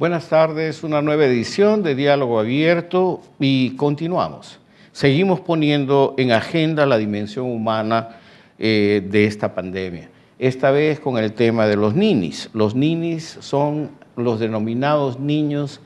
Buenas tardes, una nueva edición de Diálogo Abierto y continuamos. Seguimos poniendo en agenda la dimensión humana de esta pandemia. Esta vez con el tema de los ninis. Los ninis son los denominados niños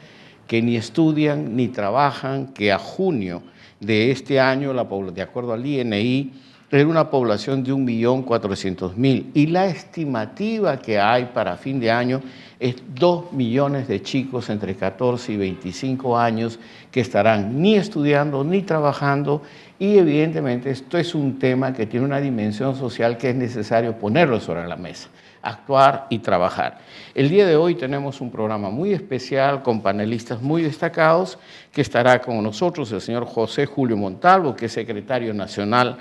que ni estudian ni trabajan, que a junio de este año, de acuerdo al INI, era una población de 1.400.000 y la estimativa que hay para fin de año es 2 millones de chicos entre 14 y 25 años que estarán ni estudiando ni trabajando, y evidentemente esto es un tema que tiene una dimensión social que es necesario ponerlo sobre la mesa, actuar y trabajar. El día de hoy tenemos un programa muy especial con panelistas muy destacados, que estará con nosotros el señor José Julio Montalvo, que es secretario nacional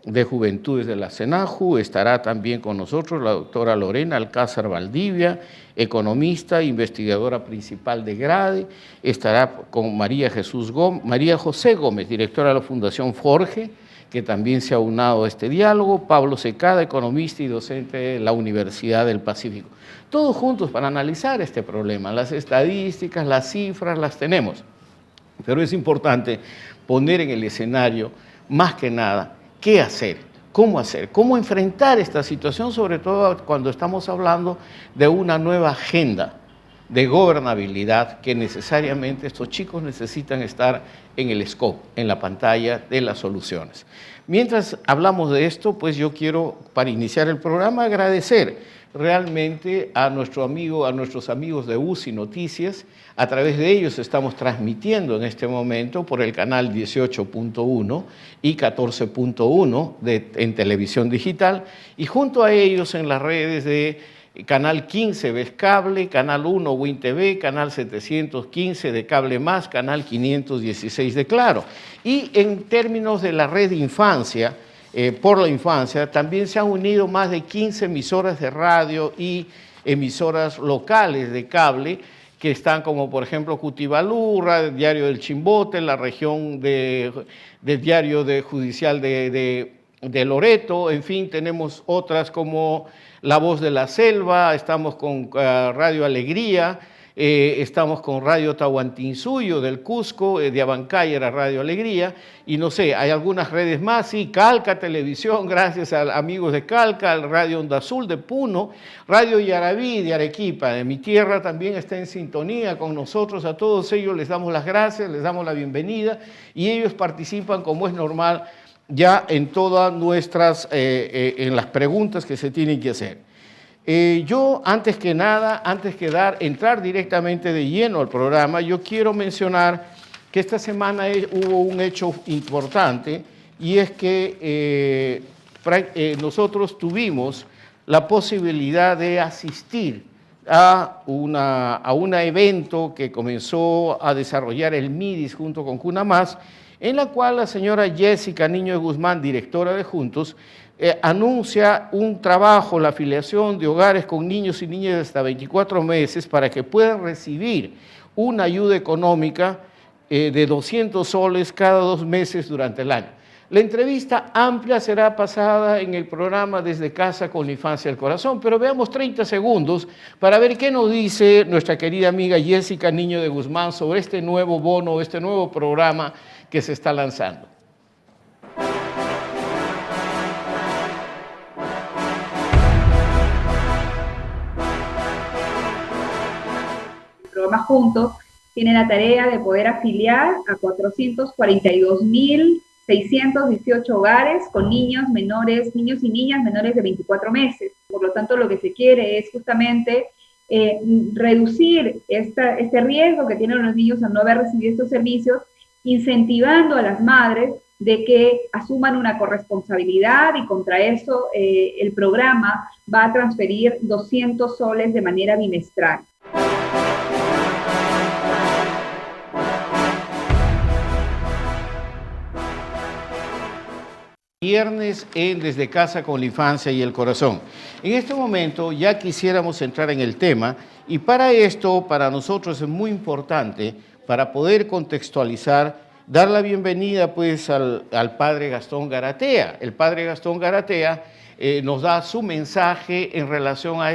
de Juventudes de la CENAJU. Estará también con nosotros la doctora Lorena Alcázar Valdivia, economista, investigadora principal de GRADE. Estará con María José Gómez, directora de la Fundación Forge, que también se ha unado a este diálogo. Pablo Secada, economista y docente de la Universidad del Pacífico. Todos juntos para analizar este problema. Las estadísticas, las cifras las tenemos, pero es importante poner en el escenario, más que nada, ¿qué hacer? ¿Cómo enfrentar esta situación? Sobre todo cuando estamos hablando de una nueva agenda de gobernabilidad que necesariamente estos chicos necesitan estar en el scope, en la pantalla de las soluciones. Mientras hablamos de esto, pues yo quiero, para iniciar el programa, agradecer realmente a nuestros amigos de UCI Noticias. A través de ellos estamos transmitiendo en este momento por el canal 18.1 y 14.1 en televisión digital, y junto a ellos en las redes de Canal 15 Ves Cable, Canal 1 Win TV, Canal 715 de Cable Más, Canal 516 de Claro. Y en términos de la red de infancia, por la infancia, también se han unido más de 15 emisoras de radio y emisoras locales de cable, que están como por ejemplo Cutibalurra, Diario del Chimbote, la región del Diario Judicial de Loreto. En fin, tenemos otras como La Voz de la Selva, estamos con Radio Alegría, estamos con Radio Tahuantinsuyo del Cusco, de Abancay era Radio Alegría, y no sé, hay algunas redes más, sí, Calca Televisión, gracias a amigos de Calca, Radio Onda Azul de Puno, Radio Yarabí de Arequipa, de mi tierra, también está en sintonía con nosotros. A todos ellos les damos las gracias, les damos la bienvenida, y ellos participan, como es normal, ya en todas nuestras, en las preguntas que se tienen que hacer. Yo, antes que nada, entrar directamente de lleno al programa, yo quiero mencionar que esta semana hubo un hecho importante, y es que nosotros tuvimos la posibilidad de asistir a un evento que comenzó a desarrollar el MIDIS junto con CUNAMAS, en la cual la señora Jessica Niño de Guzmán, directora de Juntos, anuncia un trabajo, la afiliación de hogares con niños y niñas de hasta 24 meses para que puedan recibir una ayuda económica de 200 soles cada 2 meses durante el año. La entrevista amplia será pasada en el programa Desde Casa con la Infancia al Corazón, pero veamos 30 segundos para ver qué nos dice nuestra querida amiga Jessica Niño de Guzmán sobre este nuevo bono, este nuevo programa que se está lanzando. El programa Juntos tiene la tarea de poder afiliar a 442.618 hogares con niños y niñas menores de 24 meses. Por lo tanto, lo que se quiere es justamente reducir este riesgo que tienen los niños al no haber recibido estos servicios, incentivando a las madres de que asuman una corresponsabilidad, y contra eso el programa va a transferir 200 soles de manera bimestral. Viernes en Desde Casa con la Infancia y el Corazón. En este momento ya quisiéramos entrar en el tema, y para esto, para nosotros es muy importante, para poder contextualizar, dar la bienvenida pues al padre Gastón Garatea. El padre Gastón Garatea nos da su mensaje en relación a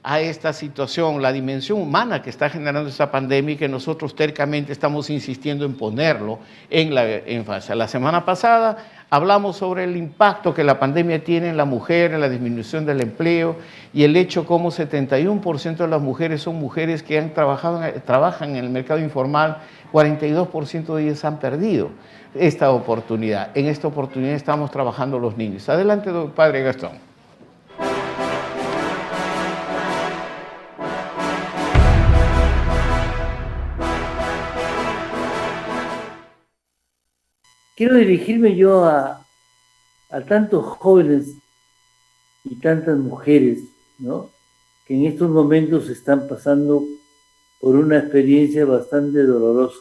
a esta situación, la dimensión humana que está generando esta pandemia y que nosotros tercamente estamos insistiendo en ponerlo en la infancia. La semana pasada hablamos sobre el impacto que la pandemia tiene en la mujer, en la disminución del empleo y el hecho como 71% de las mujeres son mujeres que trabajan en el mercado informal, 42% de ellas han perdido esta oportunidad. En esta oportunidad estamos trabajando los niños. Adelante, padre Gastón. Quiero dirigirme yo a tantos jóvenes y tantas mujeres, ¿no?, que en estos momentos están pasando por una experiencia bastante dolorosa,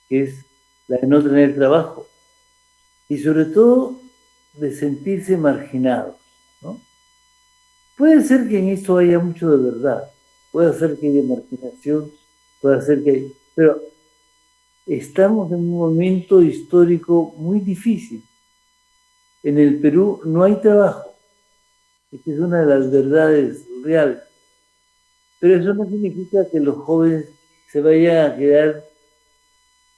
que es la de no tener trabajo y sobre todo de sentirse marginados, ¿no? Puede ser que en esto haya mucho de verdad, puede ser que haya marginación, puede ser que... pero estamos en un momento histórico muy difícil. En el Perú no hay trabajo. Esta es una de las verdades reales. Pero eso no significa que los jóvenes se vayan a quedar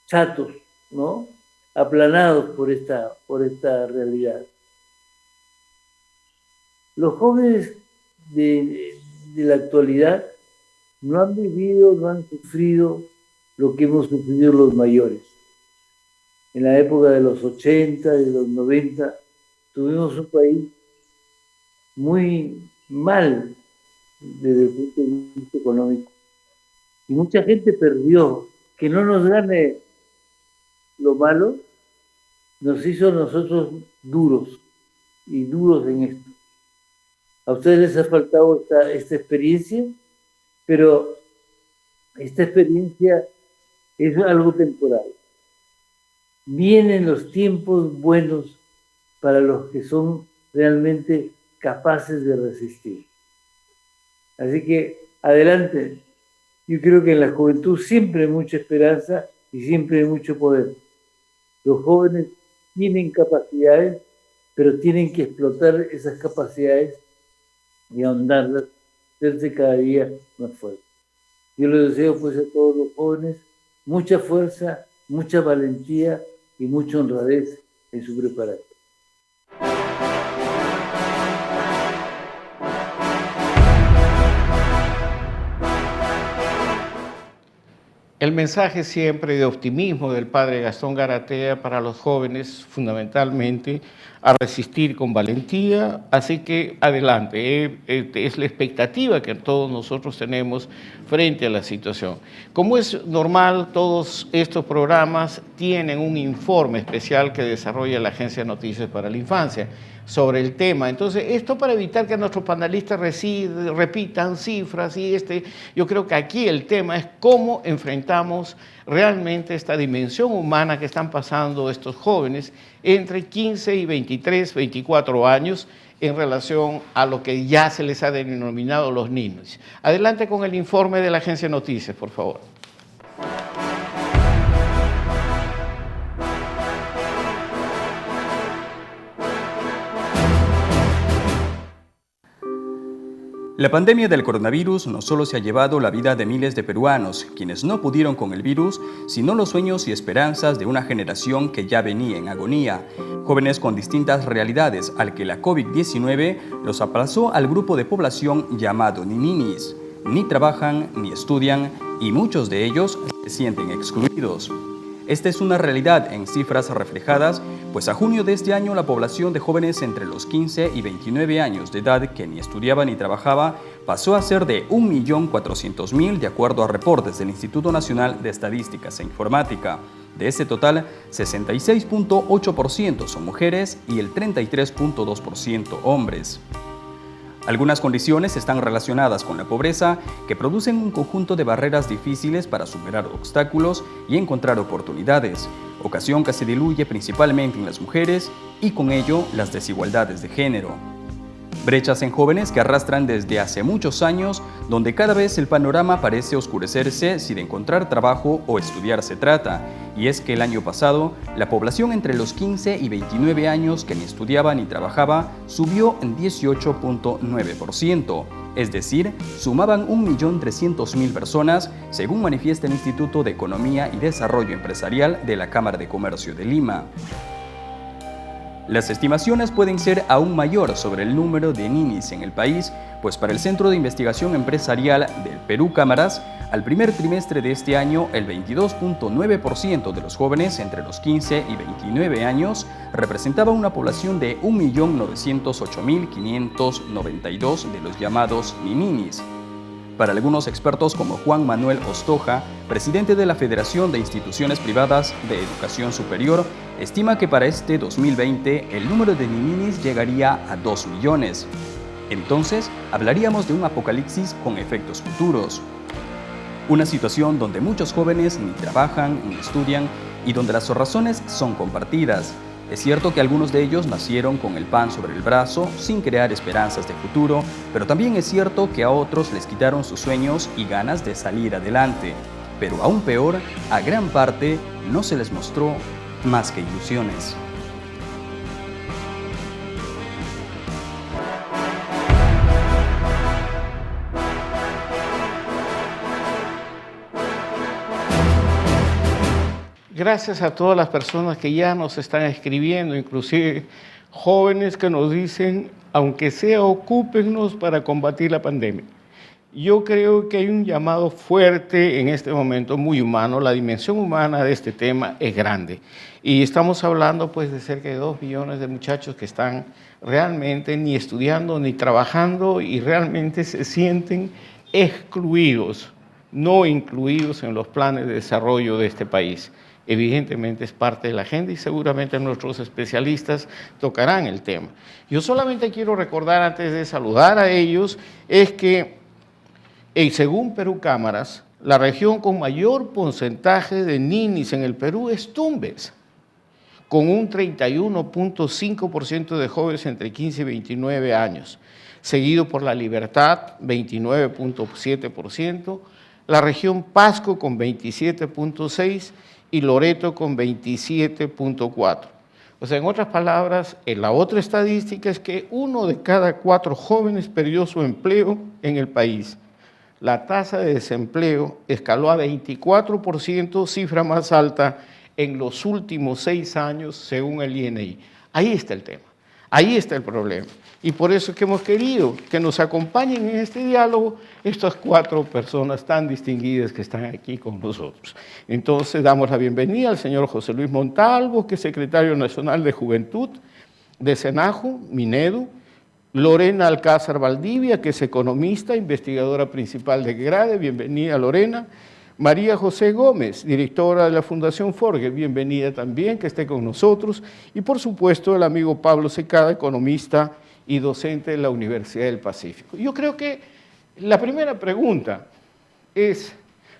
chatos, ¿no?, aplanados por esta realidad. Los jóvenes de la actualidad no han vivido, no han sufrido lo que hemos sufrido los mayores. En la época de los 80, de los 90, tuvimos un país muy mal desde el punto de vista económico. Y mucha gente perdió. Que no nos gane lo malo nos hizo a nosotros duros y duros en esto. A ustedes les ha faltado esta experiencia, pero esta experiencia es algo temporal. Vienen los tiempos buenos para los que son realmente capaces de resistir. Así que adelante. Yo creo que en la juventud siempre hay mucha esperanza y siempre hay mucho poder. Los jóvenes tienen capacidades, pero tienen que explotar esas capacidades y ahondarlas, hacerse cada día más fuertes. Yo les deseo pues a todos los jóvenes mucha fuerza, mucha valentía y mucha honradez en su preparación. El mensaje siempre de optimismo del padre Gastón Garatea para los jóvenes, fundamentalmente, a resistir con valentía, así que adelante, es la expectativa que todos nosotros tenemos frente a la situación. Como es normal, todos estos programas tienen un informe especial que desarrolla la Agencia de Noticias para la Infancia sobre el tema. Entonces, esto para evitar que nuestros panelistas repitan cifras yo creo que aquí el tema es cómo enfrentamos realmente esta dimensión humana que están pasando estos jóvenes entre 15 y 23, 24 años en relación a lo que ya se les ha denominado los niños. Adelante con el informe de la Agencia de Noticias, por favor. La pandemia del coronavirus no solo se ha llevado la vida de miles de peruanos, quienes no pudieron con el virus, sino los sueños y esperanzas de una generación que ya venía en agonía. Jóvenes con distintas realidades al que la COVID-19 los aplazó al grupo de población llamado ninis. Ni trabajan ni estudian y muchos de ellos se sienten excluidos. Esta es una realidad en cifras reflejadas, pues a junio de este año la población de jóvenes entre los 15 y 29 años de edad que ni estudiaba ni trabajaba pasó a ser de 1.400.000 de acuerdo a reportes del Instituto Nacional de Estadísticas e Informática. De ese total, 66.8% son mujeres y el 33.2% hombres. Algunas condiciones están relacionadas con la pobreza que producen un conjunto de barreras difíciles para superar obstáculos y encontrar oportunidades, ocasión que se diluye principalmente en las mujeres y con ello las desigualdades de género. Brechas en jóvenes que arrastran desde hace muchos años, donde cada vez el panorama parece oscurecerse si de encontrar trabajo o estudiar se trata. Y es que el año pasado, la población entre los 15 y 29 años que ni estudiaba ni trabajaba subió en 18.9%. Es decir, sumaban 1.300.000 personas, según manifiesta el Instituto de Economía y Desarrollo Empresarial de la Cámara de Comercio de Lima. Las estimaciones pueden ser aún mayor sobre el número de ninis en el país, pues para el Centro de Investigación Empresarial del Perú Cámaras, al primer trimestre de este año, el 22.9% de los jóvenes entre los 15 y 29 años representaba una población de 1.908.592 de los llamados nininis. Para algunos expertos como Juan Manuel Ostoja, presidente de la Federación de Instituciones Privadas de Educación Superior, estima que para este 2020 el número de nininis llegaría a 2 millones. Entonces, hablaríamos de un apocalipsis con efectos futuros. Una situación donde muchos jóvenes ni trabajan ni estudian y donde las razones son compartidas. Es cierto que algunos de ellos nacieron con el pan sobre el brazo, sin crear esperanzas de futuro, pero también es cierto que a otros les quitaron sus sueños y ganas de salir adelante. Pero aún peor, a gran parte no se les mostró más que ilusiones. Gracias a todas las personas que ya nos están escribiendo, inclusive jóvenes que nos dicen, aunque sea, ocúpennos para combatir la pandemia. Yo creo que hay un llamado fuerte en este momento, muy humano. La dimensión humana de este tema es grande. Y estamos hablando pues de cerca de 2 millones de muchachos que están realmente ni estudiando ni trabajando y realmente se sienten excluidos, no incluidos en los planes de desarrollo de este país. Evidentemente es parte de la agenda y seguramente nuestros especialistas tocarán el tema. Yo solamente quiero recordar, antes de saludar a ellos, es que según Perú Cámaras, la región con mayor porcentaje de ninis en el Perú es Tumbes, con un 31.5% de jóvenes entre 15 y 29 años, seguido por La Libertad, 29.7%, la región Pasco con 27.6% y Loreto con 27.4%. O sea, en otras palabras, la otra estadística es que 1 de cada 4 jóvenes perdió su empleo en el país. La tasa de desempleo escaló a 24%, cifra más alta en los últimos 6 años, según el INEI. Ahí está el tema, ahí está el problema. Y por eso es que hemos querido que nos acompañen en este diálogo estas 4 personas tan distinguidas que están aquí con nosotros. Entonces damos la bienvenida al señor José Luis Montalvo, que es secretario nacional de Juventud de SENAJU, Minedu; Lorena Alcázar Valdivia, que es economista, investigadora principal de GRADE, bienvenida Lorena; María José Gómez, directora de la Fundación Forge, bienvenida también, que esté con nosotros; y por supuesto el amigo Pablo Secada, economista y docente de la Universidad del Pacífico. Yo creo que la primera pregunta es,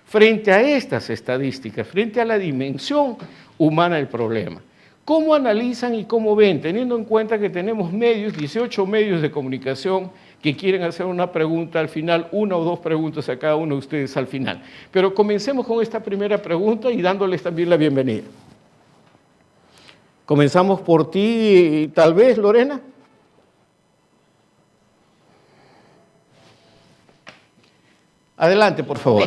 frente a estas estadísticas, frente a la dimensión humana del problema, ¿cómo analizan y cómo ven, teniendo en cuenta que tenemos medios, 18 medios de comunicación que quieren hacer una pregunta al final, 1 o 2 preguntas a cada uno de ustedes al final? Pero comencemos con esta primera pregunta y dándoles también la bienvenida. Comenzamos por ti, tal vez, Lorena. Adelante, por favor.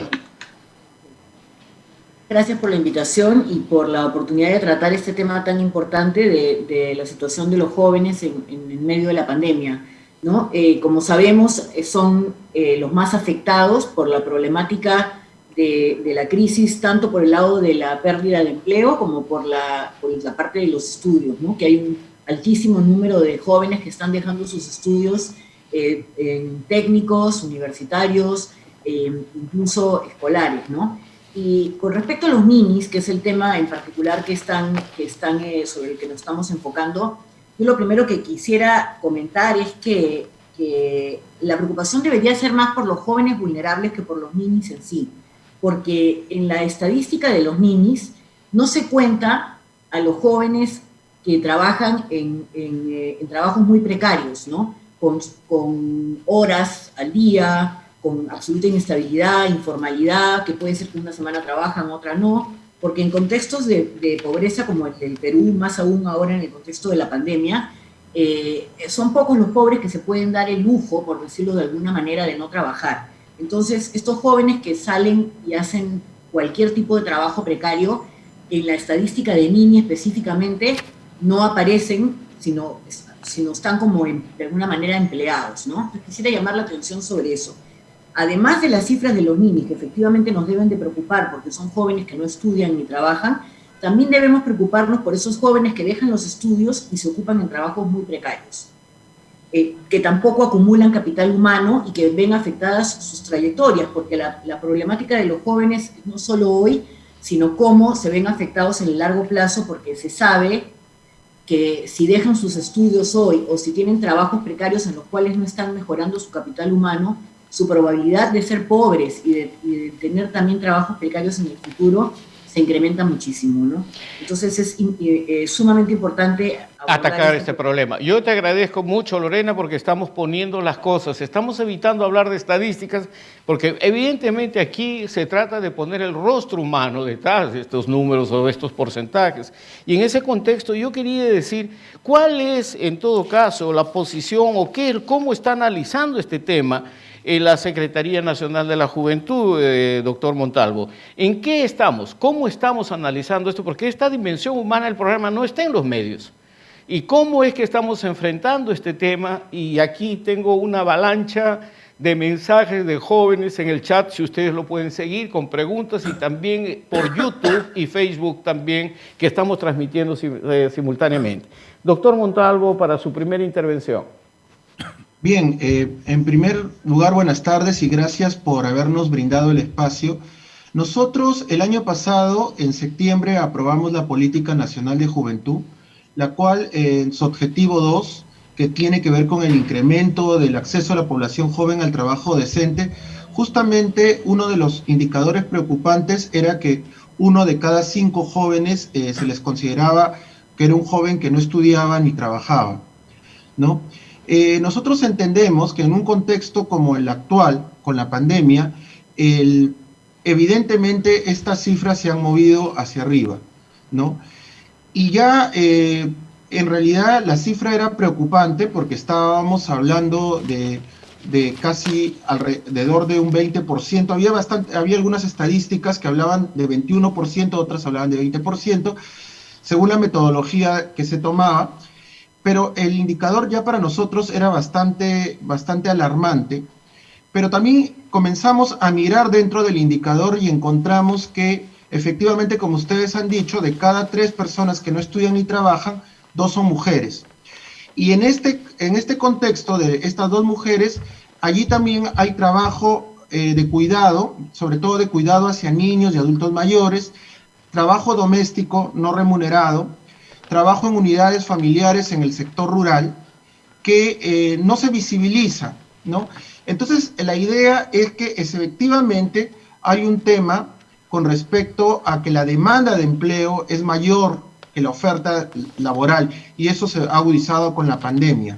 Gracias por la invitación y por la oportunidad de tratar este tema tan importante de la situación de los jóvenes en medio de la pandemia, ¿no? Como sabemos, son los más afectados por la problemática de la crisis, tanto por el lado de la pérdida de empleo como por la parte de los estudios, ¿no? Que hay un altísimo número de jóvenes que están dejando sus estudios en técnicos, universitarios, incluso escolares, ¿no? Y con respecto a los ninis, que es el tema en particular que están sobre el que nos estamos enfocando, yo lo primero que quisiera comentar es que la preocupación debería ser más por los jóvenes vulnerables que por los ninis en sí, porque en la estadística de los ninis no se cuenta a los jóvenes que trabajan en trabajos muy precarios, ¿no? con horas al día, con absoluta inestabilidad, informalidad, que puede ser que una semana trabajan, otra no, porque en contextos de pobreza como el del Perú, más aún ahora en el contexto de la pandemia, son pocos los pobres que se pueden dar el lujo, por decirlo de alguna manera, de no trabajar. Entonces, estos jóvenes que salen y hacen cualquier tipo de trabajo precario, en la estadística de Mini específicamente, no aparecen, sino están como de alguna manera empleados, ¿no? Entonces, quisiera llamar la atención sobre eso. Además de las cifras de los ninis, que efectivamente nos deben de preocupar porque son jóvenes que no estudian ni trabajan, también debemos preocuparnos por esos jóvenes que dejan los estudios y se ocupan en trabajos muy precarios, que tampoco acumulan capital humano y que ven afectadas sus trayectorias, porque la problemática de los jóvenes no solo hoy, sino cómo se ven afectados en el largo plazo, porque se sabe que si dejan sus estudios hoy o si tienen trabajos precarios en los cuales no están mejorando su capital humano, su probabilidad de ser pobres y de tener también trabajos precarios en el futuro se incrementa muchísimo, ¿no? Entonces es sumamente importante atacar este problema. Yo te agradezco mucho, Lorena, porque estamos poniendo las cosas, estamos evitando hablar de estadísticas, porque evidentemente aquí se trata de poner el rostro humano detrás de estos números o de estos porcentajes. Y en ese contexto yo quería decir, ¿cuál es en todo caso la posición o cómo está analizando este tema en la Secretaría Nacional de la Juventud, doctor Montalvo? ¿En qué estamos? ¿Cómo estamos analizando esto? Porque esta dimensión humana del programa no está en los medios. ¿Y cómo es que estamos enfrentando este tema? Y aquí tengo una avalancha de mensajes de jóvenes en el chat, si ustedes lo pueden seguir, con preguntas, y también por YouTube y Facebook también, que estamos transmitiendo simultáneamente. Doctor Montalvo, para su primera intervención. Bien, en primer lugar, buenas tardes y gracias por habernos brindado el espacio. Nosotros el año pasado, en septiembre, aprobamos la Política Nacional de Juventud, la cual en su objetivo 2, que tiene que ver con el incremento del acceso a la población joven al trabajo decente, justamente uno de los indicadores preocupantes era que 1 de cada 5 jóvenes se les consideraba que era un joven que no estudiaba ni trabajaba, ¿no? Nosotros entendemos que en un contexto como el actual, con la pandemia, evidentemente estas cifras se han movido hacia arriba, ¿no? Y ya en realidad la cifra era preocupante porque estábamos hablando de casi alrededor de un 20%, había algunas estadísticas que hablaban de 21%, otras hablaban de 20%, según la metodología que se tomaba, pero el indicador ya para nosotros era bastante alarmante, pero también comenzamos a mirar dentro del indicador y encontramos que efectivamente, como ustedes han dicho, de cada 3 personas que no estudian ni trabajan, 2 son mujeres. Y en este contexto de estas 2 mujeres, allí también hay trabajo de cuidado, sobre todo de cuidado hacia niños y adultos mayores, trabajo doméstico no remunerado, trabajo en unidades familiares en el sector rural, que no se visibiliza, ¿no? Entonces, la idea es que efectivamente hay un tema con respecto a que la demanda de empleo es mayor que la oferta laboral, y eso se ha agudizado con la pandemia.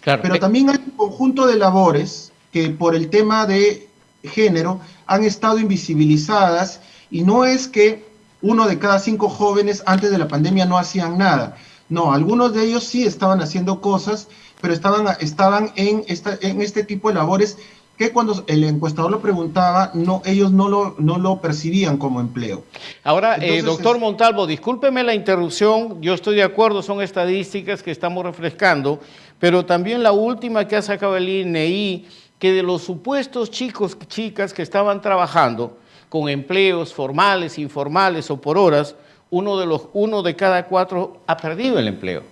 Claro. Pero también hay un conjunto de labores que por el tema de género han estado invisibilizadas, y no es que 1 de cada 5 jóvenes antes de la pandemia no hacían nada. No, algunos de ellos sí estaban haciendo cosas, pero estaban en este tipo de labores que cuando el encuestador lo preguntaba, ellos no lo percibían como empleo. Ahora, entonces, doctor Montalvo, discúlpeme la interrupción, yo estoy de acuerdo, son estadísticas que estamos refrescando, pero también la última que ha sacado el INEI, que de los supuestos chicos, chicas que estaban trabajando con empleos formales, informales o por horas, uno de cada 4 ha perdido el empleo.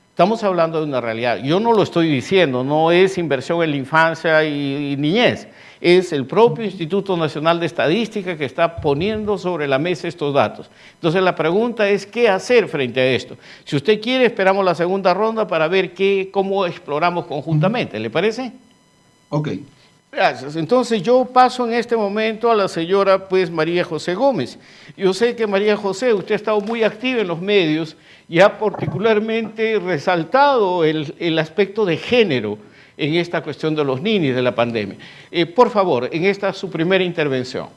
Estamos hablando de una realidad. Yo no lo estoy diciendo, no es inversión en la infancia y niñez, es el propio Instituto Nacional de Estadística que está poniendo sobre la mesa estos datos. Entonces la pregunta es, ¿qué hacer frente a esto? Si usted quiere, esperamos la segunda ronda para ver cómo exploramos conjuntamente, ¿le parece? Ok. Gracias. Entonces yo paso en este momento a la señora María José Gómez. Yo sé que María José, usted ha estado muy activa en los medios y ha particularmente resaltado el aspecto de género en esta cuestión de los ninis de la pandemia. Por favor, en esta su primera intervención.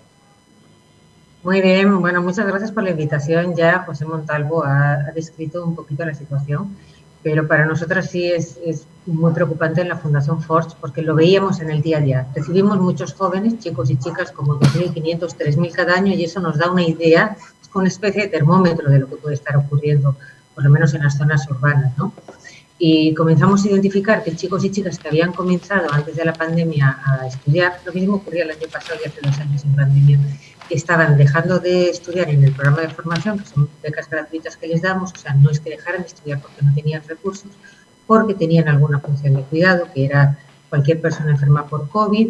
Muy bien, bueno, muchas gracias por la invitación. Ya José Montalvo ha descrito un poquito la situación, pero para nosotras sí es muy preocupante en la Fundación Forge, porque lo veíamos en el día a día. Recibimos muchos jóvenes, chicos y chicas, como 2.500, 3.000 cada año, y eso nos da una idea, es una especie de termómetro de lo que puede estar ocurriendo, por lo menos en las zonas urbanas, ¿no? Y comenzamos a identificar que chicos y chicas que habían comenzado antes de la pandemia a estudiar, lo mismo ocurría el año pasado y hace 2 años en pandemia, estaban dejando de estudiar en el programa de formación, que son becas gratuitas que les damos, o sea, no es que dejaran de estudiar porque no tenían recursos, porque tenían alguna función de cuidado, que era cualquier persona enferma por COVID,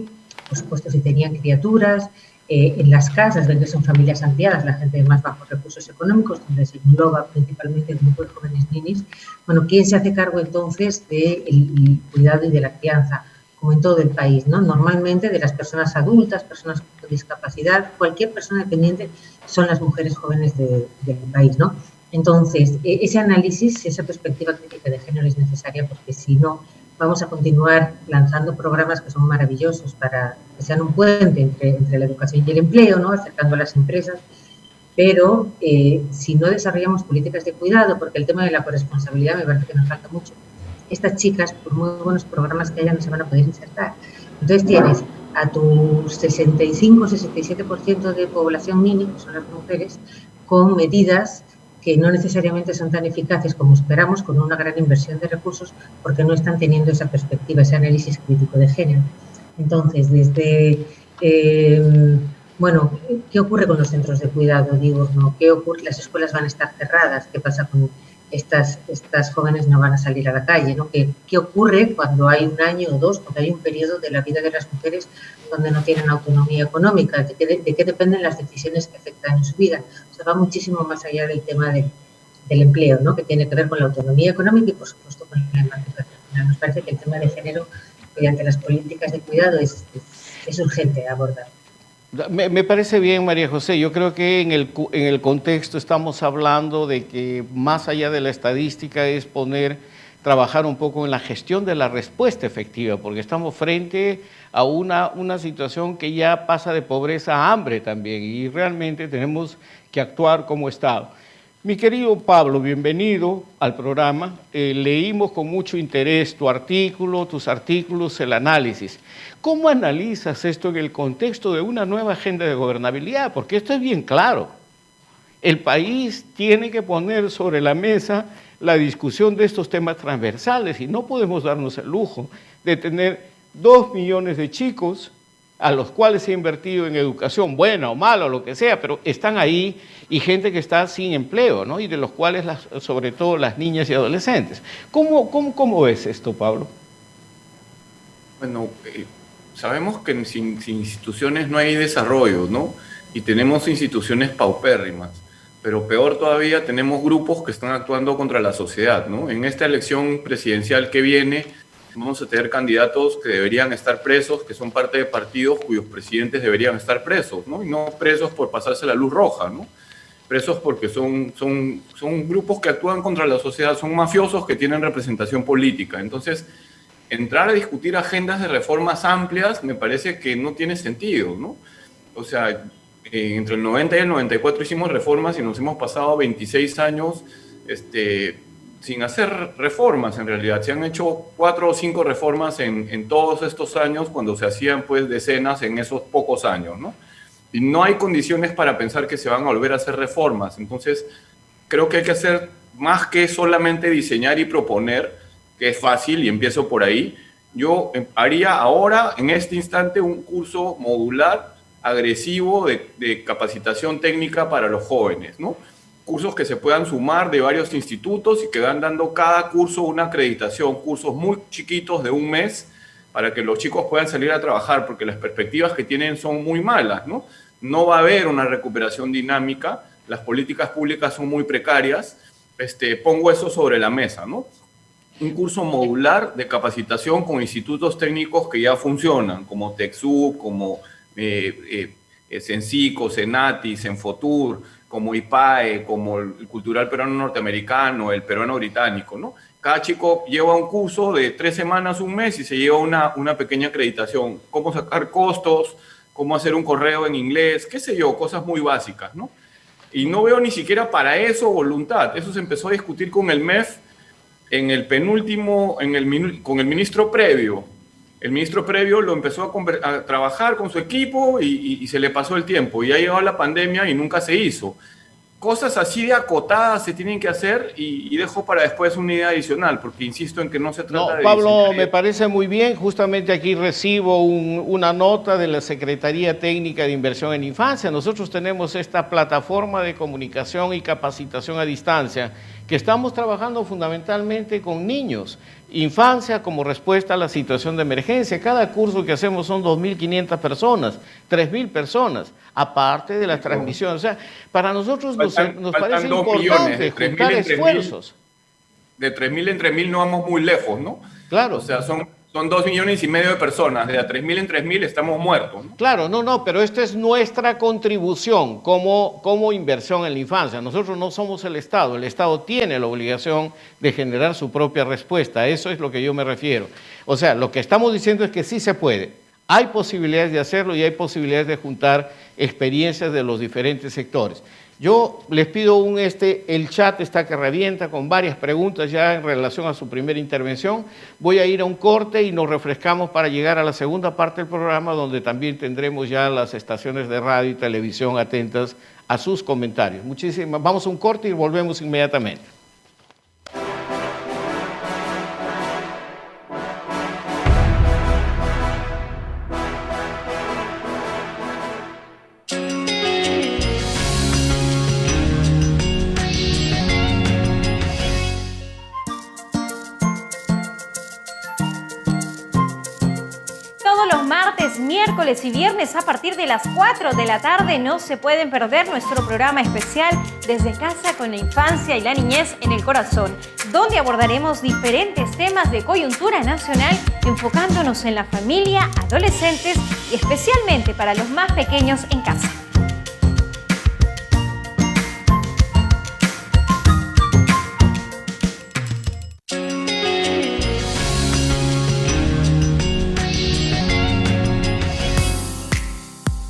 por supuesto si tenían criaturas, en las casas, ven que son familias ampliadas, la gente de más bajos recursos económicos, donde se engloba principalmente el grupo de jóvenes ninis. Bueno, ¿quién se hace cargo entonces del cuidado y de la crianza? Como en todo el país, ¿no? Normalmente de las personas adultas, personas con discapacidad, cualquier persona dependiente son las mujeres jóvenes del país, ¿no? Entonces, ese análisis, esa perspectiva crítica de género es necesaria porque si no, vamos a continuar lanzando programas que son maravillosos para que sean un puente entre la educación y el empleo, ¿no? Acercando a las empresas, pero si no desarrollamos políticas de cuidado, porque el tema de la corresponsabilidad me parece que nos falta mucho, estas chicas, por muy buenos programas que haya, no se van a poder insertar. Entonces tienes a tu 65-67% de población mini, que son las mujeres, con medidas que no necesariamente son tan eficaces como esperamos, con una gran inversión de recursos, porque no están teniendo esa perspectiva, ese análisis crítico de género. Entonces, desde, bueno, ¿qué ocurre con los centros de cuidado diurno? ¿Qué ocurre? Las escuelas van a estar cerradas. ¿Qué pasa con estas jóvenes? No van a salir a la calle, ¿no? ¿Qué ocurre cuando hay 1 año o 2, cuando hay un periodo de la vida de las mujeres donde no tienen autonomía económica? ¿De qué dependen las decisiones que afectan en su vida? O sea, va muchísimo más allá del tema del empleo, ¿no? Que tiene que ver con la autonomía económica y, por supuesto, con la emancipación. Nos parece que el tema de género, mediante las políticas de cuidado, es urgente abordar. Me parece bien, María José. Yo creo que en el contexto estamos hablando de que más allá de la estadística es trabajar un poco en la gestión de la respuesta efectiva, porque estamos frente a una situación que ya pasa de pobreza a hambre también y realmente tenemos que actuar como Estado. Mi querido Pablo, bienvenido al programa. Leímos con mucho interés tus artículos, el análisis. ¿Cómo analizas esto en el contexto de una nueva agenda de gobernabilidad? Porque esto es bien claro. El país tiene que poner sobre la mesa la discusión de estos temas transversales y no podemos darnos el lujo de tener 2 millones de chicos a los cuales se ha invertido en educación, buena o mala o lo que sea, pero están ahí, y gente que está sin empleo, ¿no? Y de los cuales, sobre todo, las niñas y adolescentes. ¿Cómo ves esto, Pablo? Bueno, sabemos que sin instituciones no hay desarrollo, ¿no? Y tenemos instituciones paupérrimas, pero peor todavía, tenemos grupos que están actuando contra la sociedad, ¿no? En esta elección presidencial que viene, vamos a tener candidatos que deberían estar presos, que son parte de partidos cuyos presidentes deberían estar presos, ¿no? Y no presos por pasarse la luz roja, ¿no? Presos porque son grupos que actúan contra la sociedad, son mafiosos que tienen representación política. Entonces, entrar a discutir agendas de reformas amplias me parece que no tiene sentido, ¿no? O sea, entre el 90 y el 94 hicimos reformas y nos hemos pasado 26 años sin hacer reformas. En realidad se han hecho 4 o 5 reformas en todos estos años, cuando se hacían pues decenas en esos pocos años, ¿no? Y no hay condiciones para pensar que se van a volver a hacer reformas. Entonces creo que hay que hacer más que solamente diseñar y proponer, que es fácil y empiezo por ahí. Yo haría ahora, en este instante, un curso modular agresivo de capacitación técnica para los jóvenes, ¿no? Cursos que se puedan sumar de varios institutos y que van dando cada curso una acreditación, cursos muy chiquitos de 1 mes, para que los chicos puedan salir a trabajar, porque las perspectivas que tienen son muy malas, ¿no? No va a haber una recuperación dinámica, las políticas públicas son muy precarias. Pongo eso sobre la mesa, ¿no? Un curso modular de capacitación con institutos técnicos que ya funcionan, como TechSoup, como Sencico, Senati, Senfotur, como IPAE, como el Cultural Peruano Norteamericano, el Peruano Británico, ¿no? Cada chico lleva un curso de 3 semanas, un mes, y se lleva una pequeña acreditación. Cómo sacar costos, cómo hacer un correo en inglés, qué sé yo, cosas muy básicas, ¿no? Y no veo ni siquiera para eso voluntad. Eso se empezó a discutir con el MEF en el penúltimo, con el ministro previo. El ministro previo lo empezó a trabajar con su equipo y se le pasó el tiempo. Y ha llegado la pandemia y nunca se hizo. Cosas así de acotadas se tienen que hacer y dejo para después una idea adicional, porque insisto en que no se trata de... Pablo, me parece muy bien. Justamente aquí recibo una nota de la Secretaría Técnica de Inversión en Infancia. Nosotros tenemos esta plataforma de comunicación y capacitación a distancia que estamos trabajando fundamentalmente con niños, infancia como respuesta a la situación de emergencia. Cada curso que hacemos son 2.500 personas, 3.000 personas, aparte de las transmisiones. O sea, para nosotros nos parece importante juntar esfuerzos. De 3.000 en 3.000 no vamos muy lejos, ¿no? Claro. O sea, son 2,5 millones de personas. De a 3.000 en 3.000 estamos muertos, ¿no? Claro, pero esta es nuestra contribución como inversión en la infancia. Nosotros no somos el Estado tiene la obligación de generar su propia respuesta. A eso es lo que yo me refiero. O sea, lo que estamos diciendo es que sí se puede. Hay posibilidades de hacerlo y hay posibilidades de juntar experiencias de los diferentes sectores. Yo les pido el chat está que revienta con varias preguntas ya en relación a su primera intervención. Voy a ir a un corte y nos refrescamos para llegar a la segunda parte del programa, donde también tendremos ya las estaciones de radio y televisión atentas a sus comentarios. Vamos a un corte y volvemos inmediatamente. Miércoles y viernes a partir de las 4 de la tarde no se pueden perder nuestro programa especial Desde Casa con la Infancia y la Niñez en el Corazón, donde abordaremos diferentes temas de coyuntura nacional enfocándonos en la familia, adolescentes y especialmente para los más pequeños en casa.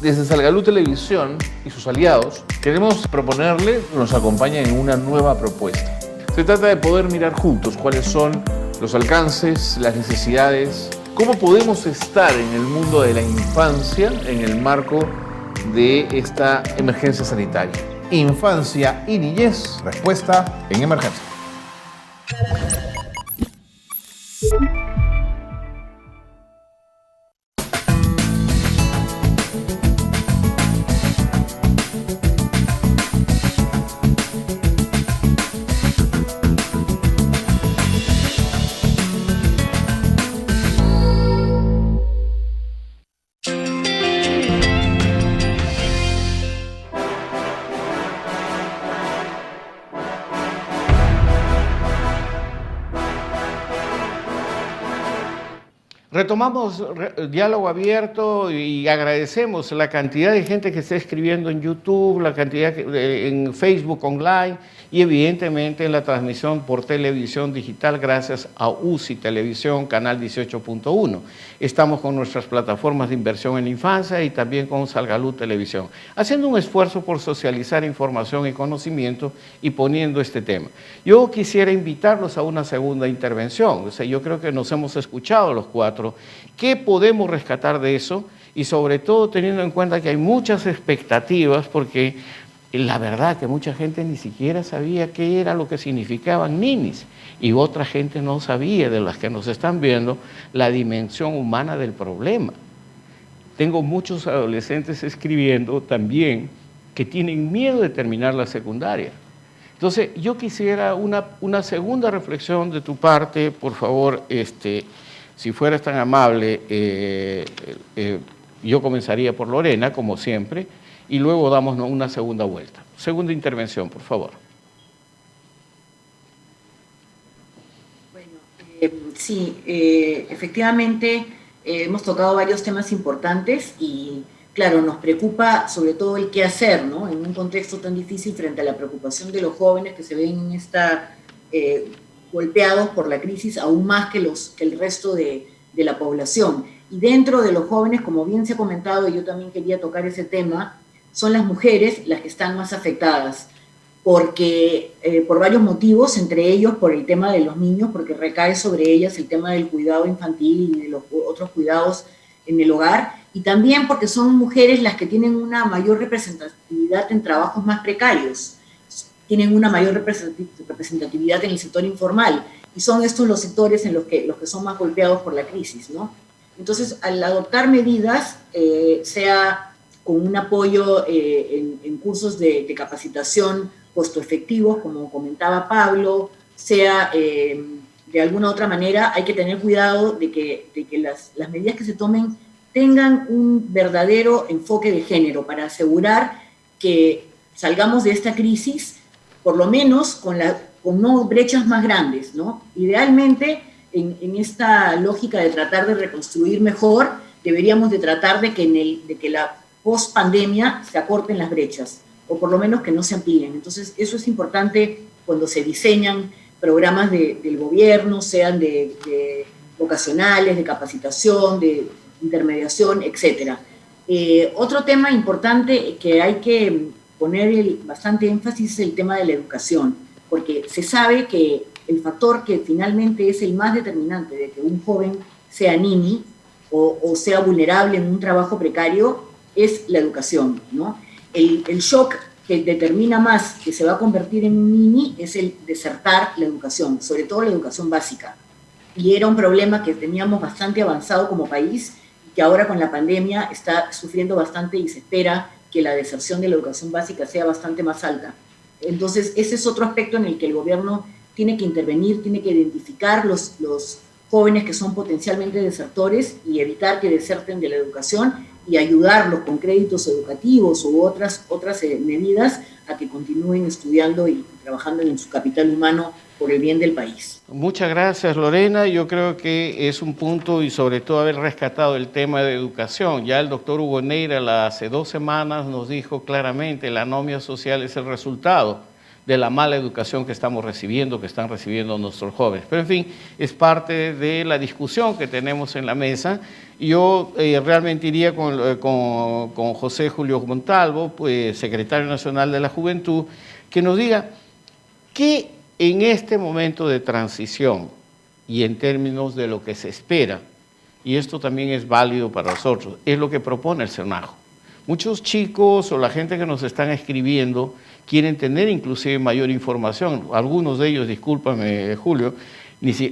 Desde Salgalú Televisión y sus aliados queremos proponerle que nos acompañen en una nueva propuesta. Se trata de poder mirar juntos cuáles son los alcances, las necesidades, cómo podemos estar en el mundo de la infancia en el marco de esta emergencia sanitaria. Infancia y niñez, respuesta en emergencia. Retomamos diálogo abierto y agradecemos la cantidad de gente que está escribiendo en YouTube, la cantidad en Facebook online y evidentemente en la transmisión por televisión digital gracias a UCI Televisión, canal 18.1. Estamos con nuestras plataformas de inversión en la infancia y también con Salgalú Televisión, haciendo un esfuerzo por socializar información y conocimiento y poniendo este tema. Yo quisiera invitarlos a una segunda intervención. O sea, yo creo que nos hemos escuchado los cuatro. ¿Qué podemos rescatar de eso? Y sobre todo teniendo en cuenta que hay muchas expectativas, porque la verdad que mucha gente ni siquiera sabía qué era lo que significaban ninis, y otra gente no sabía, de las que nos están viendo, la dimensión humana del problema. Tengo muchos adolescentes escribiendo también que tienen miedo de terminar la secundaria. Entonces, yo quisiera una segunda reflexión de tu parte, por favor, si fueras tan amable, yo comenzaría por Lorena, como siempre, y luego damos una segunda vuelta. Segunda intervención, por favor. Bueno, sí, efectivamente hemos tocado varios temas importantes y, claro, nos preocupa sobre todo el qué hacer, ¿no? En un contexto tan difícil frente a la preocupación de los jóvenes que se ven en esta golpeados por la crisis aún más que el resto de la población. Y dentro de los jóvenes, como bien se ha comentado, y yo también quería tocar ese tema, son las mujeres las que están más afectadas, porque por varios motivos, entre ellos por el tema de los niños, porque recae sobre ellas el tema del cuidado infantil y de los otros cuidados en el hogar, y también porque son mujeres las que tienen una mayor representatividad en trabajos más precarios, tienen una mayor representatividad en el sector informal, y son estos los sectores en los que son más golpeados por la crisis, ¿no? Entonces, al adoptar medidas, sea con un apoyo en cursos de capacitación costo efectivos, como comentaba Pablo, sea de alguna otra manera, hay que tener cuidado de que las medidas que se tomen tengan un verdadero enfoque de género para asegurar que salgamos de esta crisis, por lo menos con no brechas más grandes, ¿no? Idealmente, en esta lógica de tratar de reconstruir mejor, deberíamos de tratar de que la post-pandemia se acorten las brechas, o por lo menos que no se amplíen. Entonces, eso es importante cuando se diseñan programas del gobierno, sean de vocacionales, de capacitación, de intermediación, etc. Otro tema importante que hay que poner bastante énfasis es el tema de la educación, porque se sabe que el factor que finalmente es el más determinante de que un joven sea nini o sea vulnerable en un trabajo precario es la educación, ¿no? El shock que determina más que se va a convertir en un nini es el desertar la educación, sobre todo la educación básica. Y era un problema que teníamos bastante avanzado como país, que ahora con la pandemia está sufriendo bastante y se espera que la deserción de la educación básica sea bastante más alta. Entonces, ese es otro aspecto en el que el gobierno tiene que intervenir, tiene que identificar los jóvenes que son potencialmente desertores y evitar que deserten de la educación y ayudarlos con créditos educativos u otras medidas a que continúen estudiando y trabajando en su capital humano por el bien del país. Muchas gracias, Lorena. Yo creo que es un punto y sobre todo haber rescatado el tema de educación. Ya el doctor Hugo Neira hace 2 semanas nos dijo claramente la anomia social es el resultado de la mala educación que estamos recibiendo, que están recibiendo nuestros jóvenes. Pero en fin, es parte de la discusión que tenemos en la mesa. Yo realmente iría con José Julio Montalvo, pues, secretario nacional de la Juventud, que nos diga qué en este momento de transición y en términos de lo que se espera, y esto también es válido para nosotros, es lo que propone el SENAJO. Muchos chicos o la gente que nos están escribiendo quieren tener inclusive mayor información. Algunos de ellos, discúlpame Julio,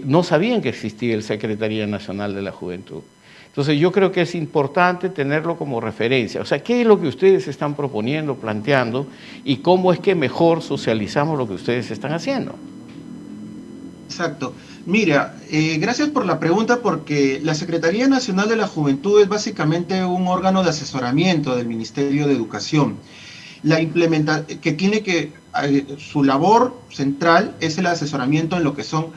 no sabían que existía el Secretaría Nacional de la Juventud. Entonces yo creo que es importante tenerlo como referencia. O sea, ¿qué es lo que ustedes están proponiendo, planteando y cómo es que mejor socializamos lo que ustedes están haciendo? Exacto. Mira, gracias por la pregunta, porque la Secretaría Nacional de la Juventud es básicamente un órgano de asesoramiento del Ministerio de Educación. Su labor central es el asesoramiento en lo que son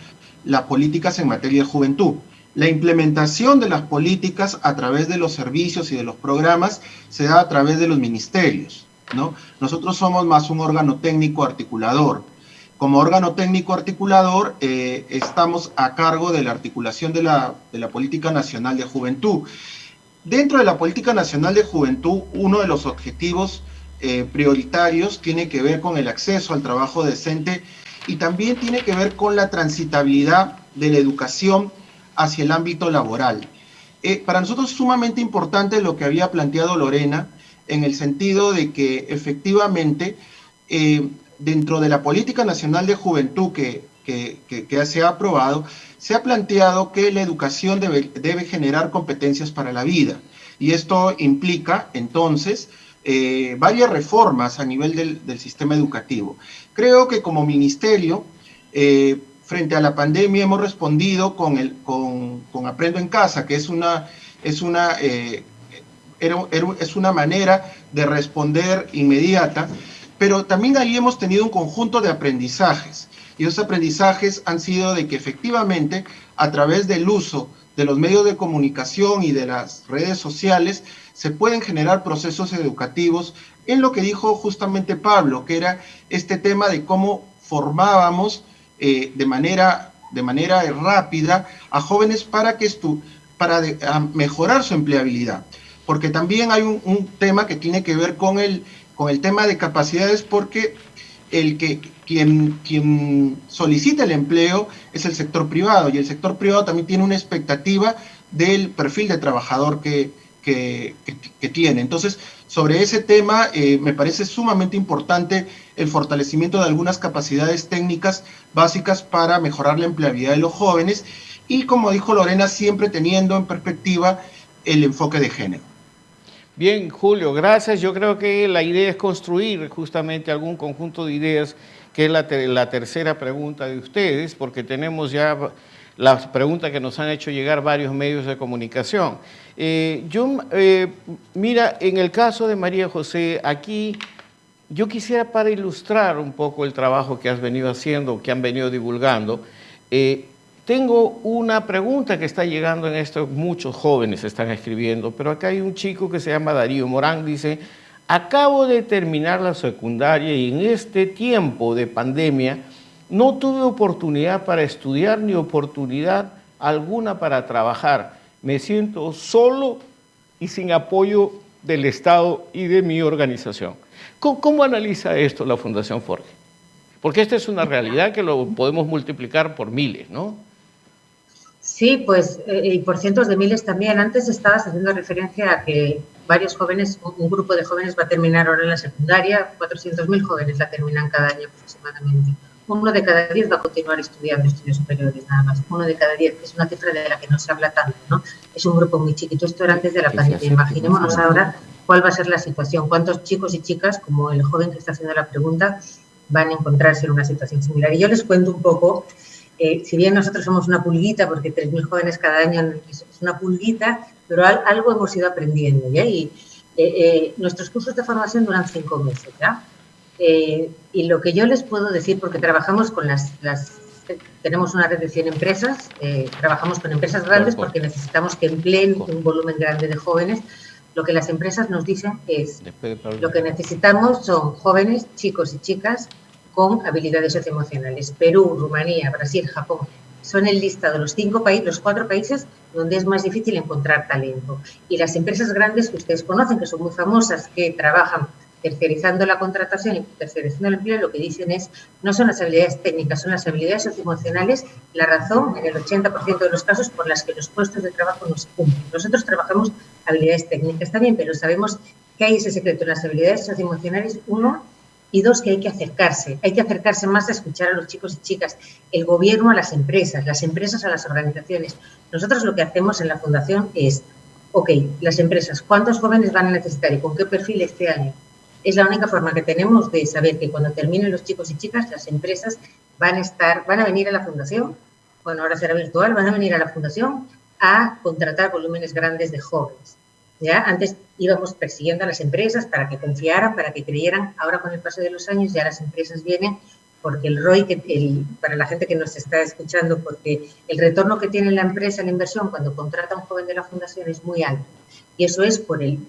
las políticas en materia de juventud. La implementación de las políticas a través de los servicios y de los programas se da a través de los ministerios, ¿no? Nosotros somos más un órgano técnico articulador. Como órgano técnico articulador estamos a cargo de la articulación de la Política Nacional de Juventud. Dentro de la Política Nacional de Juventud, uno de los objetivos prioritarios tiene que ver con el acceso al trabajo decente y también tiene que ver con la transitabilidad de la educación hacia el ámbito laboral. Para nosotros es sumamente importante lo que había planteado Lorena, en el sentido de que efectivamente dentro de la Política Nacional de Juventud que se ha aprobado, se ha planteado que la educación debe generar competencias para la vida. Y esto implica, entonces, varias reformas a nivel del sistema educativo. Creo que como ministerio, frente a la pandemia, hemos respondido con Aprendo en Casa, que es una manera de responder inmediata, pero también ahí hemos tenido un conjunto de aprendizajes, y esos aprendizajes han sido de que efectivamente a través del uso de los medios de comunicación y de las redes sociales se pueden generar procesos educativos en lo que dijo justamente Pablo, que era este tema de cómo formábamos de manera de manera rápida a jóvenes para mejorar su empleabilidad. Porque también hay un tema que tiene que ver con el tema de capacidades, porque quien solicita el empleo es el sector privado, y el sector privado también tiene una expectativa del perfil de trabajador que tiene. Entonces, sobre ese tema me parece sumamente importante el fortalecimiento de algunas capacidades técnicas básicas para mejorar la empleabilidad de los jóvenes, y como dijo Lorena, siempre teniendo en perspectiva el enfoque de género. Bien, Julio, gracias. Yo creo que la idea es construir justamente algún conjunto de ideas, que es la tercera pregunta de ustedes, porque tenemos ya las preguntas que nos han hecho llegar varios medios de comunicación. Mira, en el caso de María José, aquí yo quisiera, para ilustrar un poco el trabajo que has venido haciendo, que han venido divulgando, tengo una pregunta que está llegando en esto, muchos jóvenes están escribiendo, pero acá hay un chico que se llama Darío Morán, dice: acabo de terminar la secundaria y en este tiempo de pandemia no tuve oportunidad para estudiar ni oportunidad alguna para trabajar. Me siento solo y sin apoyo del Estado y de mi organización. ¿Cómo analiza esto la Fundación Forge? Porque esta es una realidad que lo podemos multiplicar por miles, ¿no? Sí, pues, y por cientos de miles también. Antes estabas haciendo referencia a que varios jóvenes, un grupo de jóvenes va a terminar ahora en la secundaria, 400.000 jóvenes la terminan cada año aproximadamente. 1 de cada 10 va a continuar estudiando estudios superiores, nada más. 1 de cada 10, que es una cifra de la que no se habla tanto, ¿no? Es un grupo muy chiquito. Esto era antes de la pandemia. Imaginémonos ahora cuál va a ser la situación. ¿Cuántos chicos y chicas, como el joven que está haciendo la pregunta, van a encontrarse en una situación similar? Y yo les cuento un poco. Si bien nosotros somos una pulguita, porque 3.000 jóvenes cada año es una pulguita, pero algo hemos ido aprendiendo, ¿ya? Y nuestros cursos de formación duran 5 meses, ¿ya? Y lo que yo les puedo decir, porque trabajamos con tenemos una red de 100 empresas, trabajamos con empresas grandes porque necesitamos que empleen un volumen grande de jóvenes. Lo que las empresas nos dicen es, lo que necesitamos son jóvenes, chicos y chicas, con habilidades socioemocionales. Perú, Rumanía, Brasil, Japón son el listado los 4 países donde es más difícil encontrar talento. Y las empresas grandes que ustedes conocen, que son muy famosas, que trabajan tercerizando la contratación y tercerizando el empleo, lo que dicen es, no son las habilidades técnicas, son las habilidades socioemocionales, la razón en el 80% de los casos por las que los puestos de trabajo no se cumplen. Nosotros trabajamos habilidades técnicas también, pero sabemos que hay ese secreto en las habilidades socioemocionales, 1, y 2, que hay que acercarse más a escuchar a los chicos y chicas, el gobierno a las empresas a las organizaciones. Nosotros lo que hacemos en la Fundación es, ok, las empresas, ¿cuántos jóvenes van a necesitar y con qué perfil este año? Es la única forma que tenemos de saber que cuando terminen los chicos y chicas, las empresas van a venir a la Fundación, bueno, ahora será virtual, van a venir a la Fundación a contratar volúmenes grandes de jóvenes. ¿Ya? Antes íbamos persiguiendo a las empresas para que confiaran, para que creyeran. Ahora, con el paso de los años, ya las empresas vienen porque el ROI, para la gente que nos está escuchando, porque el retorno que tiene la empresa, la inversión, cuando contrata a un joven de la Fundación es muy alto. Y eso es por el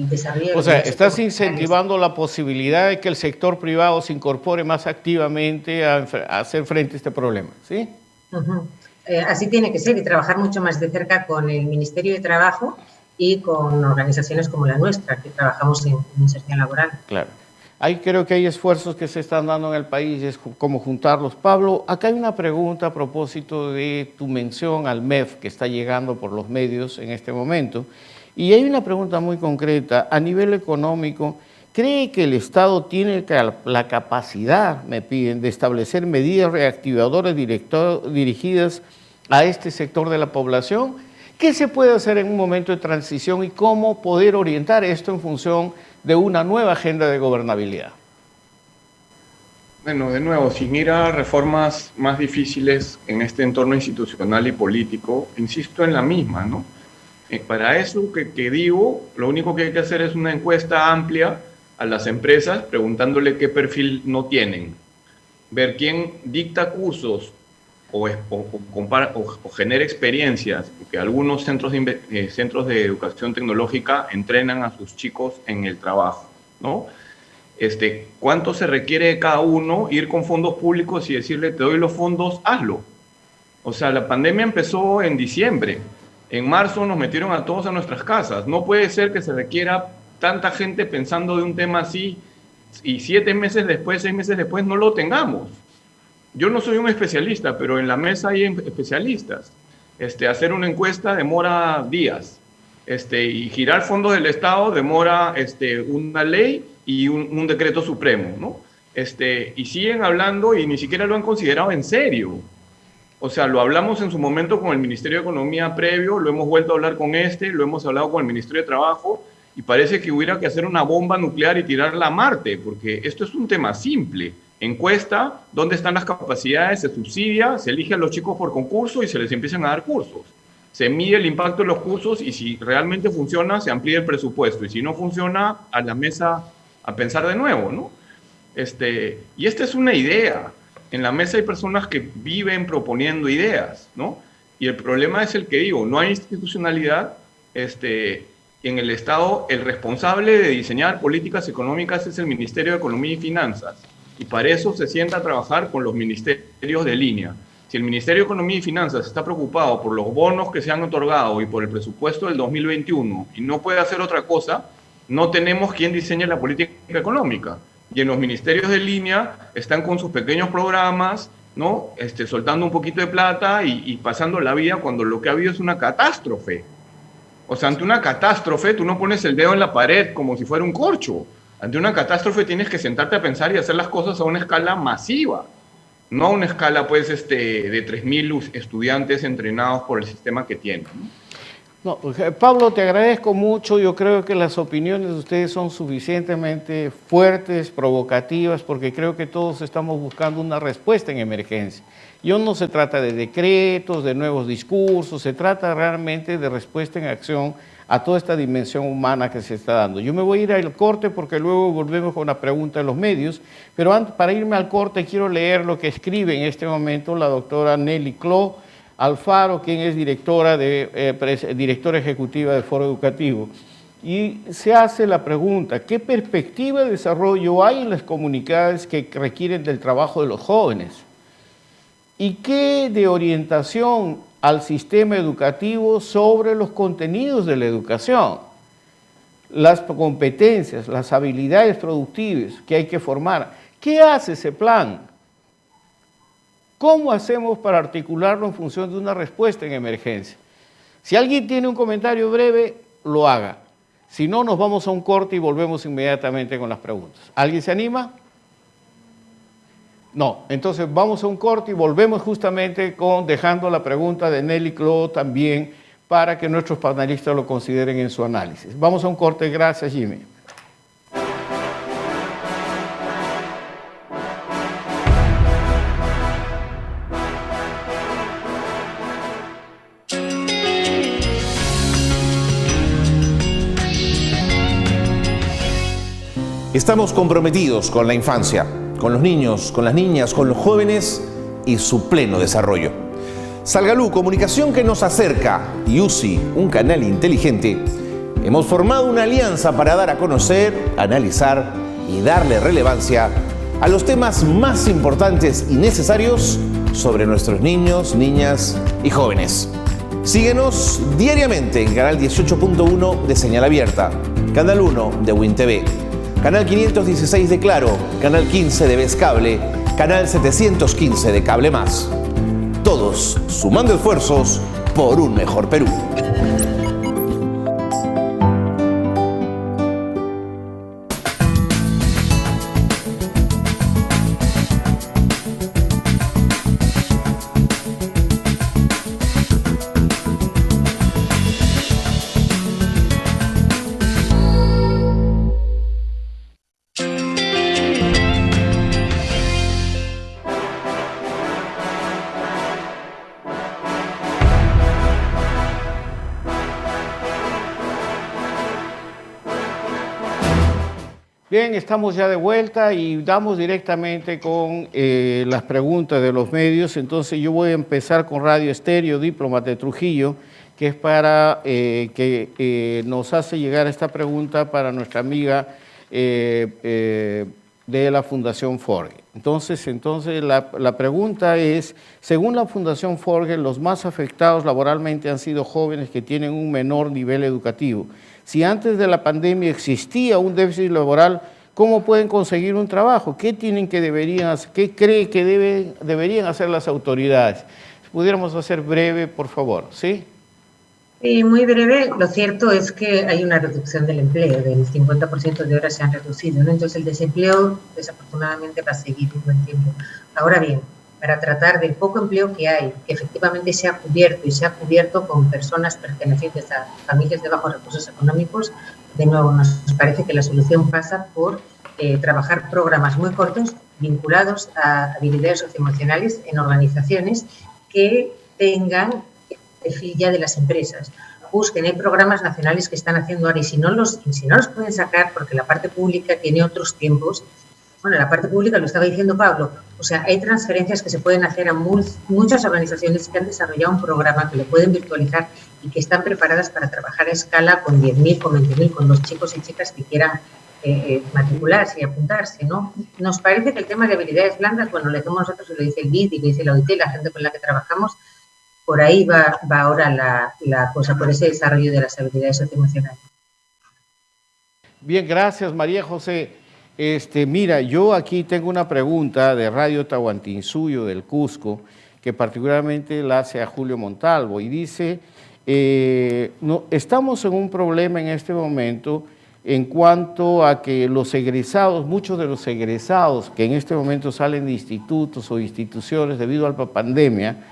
desarrollo. O sea, estás incentivando la posibilidad de que el sector privado se incorpore más activamente a hacer frente a este problema, ¿sí? Así tiene que ser, y trabajar mucho más de cerca con el Ministerio de Trabajo y con organizaciones como la nuestra, que trabajamos en inserción laboral. Claro. Creo que hay esfuerzos que se están dando en el país, es como juntarlos. Pablo, acá hay una pregunta a propósito de tu mención al MEF, que está llegando por los medios en este momento, y hay una pregunta muy concreta. A nivel económico, ¿cree que el Estado tiene la capacidad, me piden, de establecer medidas reactivadoras dirigidas a este sector de la población? ¿Qué se puede hacer en un momento de transición y cómo poder orientar esto en función de una nueva agenda de gobernabilidad? Bueno, de nuevo, sin ir a reformas más difíciles en este entorno institucional y político, insisto en la misma, ¿no? Para eso que digo, lo único que hay que hacer es una encuesta amplia a las empresas preguntándole qué perfil no tienen, ver quién dicta cursos o genera experiencias, porque algunos centros de educación tecnológica entrenan a sus chicos en el trabajo, ¿no? ¿Cuánto se requiere de cada uno? Ir con fondos públicos y decirle, te doy los fondos, hazlo, O sea, la pandemia empezó en diciembre. En marzo nos metieron a todos a nuestras casas. No puede ser que se requiera tanta gente pensando de un tema así y 7 meses después, 6 meses después no lo tengamos. Yo no soy un especialista, pero en la mesa hay especialistas. Hacer una encuesta demora días. Y girar fondos del Estado demora una ley y un decreto supremo, ¿no? Y siguen hablando y ni siquiera lo han considerado en serio. O sea, lo hablamos en su momento con el Ministerio de Economía previo, lo hemos vuelto a hablar con lo hemos hablado con el Ministerio de Trabajo, y parece que hubiera que hacer una bomba nuclear y tirarla a Marte, porque esto es un tema simple. Encuesta, ¿dónde están las capacidades? Se subsidia, se elige a los chicos por concurso y se les empiezan a dar cursos. Se mide el impacto de los cursos y si realmente funciona, se amplía el presupuesto. Y si no funciona, a la mesa a pensar de nuevo, ¿no? Y esta es una idea. En la mesa hay personas que viven proponiendo ideas, ¿no? Y el problema es el que digo, no hay institucionalidad. En el Estado, el responsable de diseñar políticas económicas es el Ministerio de Economía y Finanzas. Y para eso se sienta a trabajar con los ministerios de línea. Si el Ministerio de Economía y Finanzas está preocupado por los bonos que se han otorgado y por el presupuesto del 2021 y no puede hacer otra cosa, no tenemos quien diseñe la política económica. Y en los ministerios de línea están con sus pequeños programas, ¿no? Soltando un poquito de plata y pasando la vida cuando lo que ha habido es una catástrofe. O sea, ante una catástrofe tú no pones el dedo en la pared como si fuera un corcho. Ante una catástrofe tienes que sentarte a pensar y hacer las cosas a una escala masiva. No a una escala, pues, de 3.000 estudiantes entrenados por el sistema que tienen, ¿no? Pablo, te agradezco mucho. Yo creo que las opiniones de ustedes son suficientemente fuertes, provocativas, porque creo que todos estamos buscando una respuesta en emergencia. No se trata de decretos, de nuevos discursos, se trata realmente de respuesta en acción a toda esta dimensión humana que se está dando. Yo me voy a ir al corte porque luego volvemos con una pregunta de los medios, pero antes, para irme al corte quiero leer lo que escribe en este momento la doctora Nelly Cló Alfaro, quien es directora ejecutiva del Foro Educativo. Y se hace la pregunta, ¿qué perspectiva de desarrollo hay en las comunidades que requieren del trabajo de los jóvenes? ¿Y qué de orientación al sistema educativo sobre los contenidos de la educación? Las competencias, las habilidades productivas que hay que formar. ¿Qué hace ese plan? ¿Cómo hacemos para articularlo en función de una respuesta en emergencia? Si alguien tiene un comentario breve, lo haga. Si no, nos vamos a un corte y volvemos inmediatamente con las preguntas. ¿Alguien se anima? No, entonces vamos a un corte y volvemos justamente dejando la pregunta de Nelly Cló también para que nuestros panelistas lo consideren en su análisis. Vamos a un corte, gracias Jimmy. Estamos comprometidos con la infancia, con los niños, con las niñas, con los jóvenes y su pleno desarrollo. Salgalú, comunicación que nos acerca, y UCI, un canal inteligente, hemos formado una alianza para dar a conocer, analizar y darle relevancia a los temas más importantes y necesarios sobre nuestros niños, niñas y jóvenes. Síguenos diariamente en canal 18.1 de Señal Abierta, canal 1 de WinTV, canal 516 de Claro, canal 15 de Vez Cable, canal 715 de Cable Más. Todos sumando esfuerzos por un mejor Perú. Bien, estamos ya de vuelta y damos directamente con las preguntas de los medios. Entonces yo voy a empezar con Radio Estéreo, Diplomas de Trujillo, que es para que nos hace llegar esta pregunta para nuestra amiga de la Fundación Forge. Entonces la pregunta es, según la Fundación Forge, los más afectados laboralmente han sido jóvenes que tienen un menor nivel educativo. Si antes de la pandemia existía un déficit laboral, ¿cómo pueden conseguir un trabajo? ¿Qué cree que deberían hacer las autoridades? Si pudiéramos hacer breve, por favor, ¿sí? Muy breve, lo cierto es que hay una reducción del empleo, del 50% de horas se han reducido, ¿no? Entonces el desempleo desafortunadamente va a seguir un buen tiempo. Ahora bien, para tratar del poco empleo que hay, que efectivamente se ha cubierto y se ha cubierto con personas pertenecientes a familias de bajos recursos económicos, de nuevo nos parece que la solución pasa por trabajar programas muy cortos vinculados a habilidades socioemocionales en organizaciones que tengan perfil ya de las empresas. Busquen, hay programas nacionales que están haciendo ahora y si no los pueden sacar porque la parte pública tiene otros tiempos. Bueno, la parte pública, lo estaba diciendo Pablo, o sea, hay transferencias que se pueden hacer a muchas organizaciones que han desarrollado un programa que lo pueden virtualizar y que están preparadas para trabajar a escala con 10.000, con 20.000, con los chicos y chicas que quieran matricularse y apuntarse, ¿no? Nos parece que el tema de habilidades blandas, bueno, lo decimos nosotros y lo dice el BID y lo dice la OIT, la gente con la que trabajamos, por ahí va ahora la cosa, por ese desarrollo de las habilidades socioemocionales. Bien, gracias María José. Mira, yo aquí tengo una pregunta de Radio Tahuantinsuyo del Cusco, que particularmente la hace a Julio Montalvo, y dice, estamos en un problema en este momento en cuanto a que los egresados, muchos de los egresados que en este momento salen de institutos o instituciones debido a la pandemia,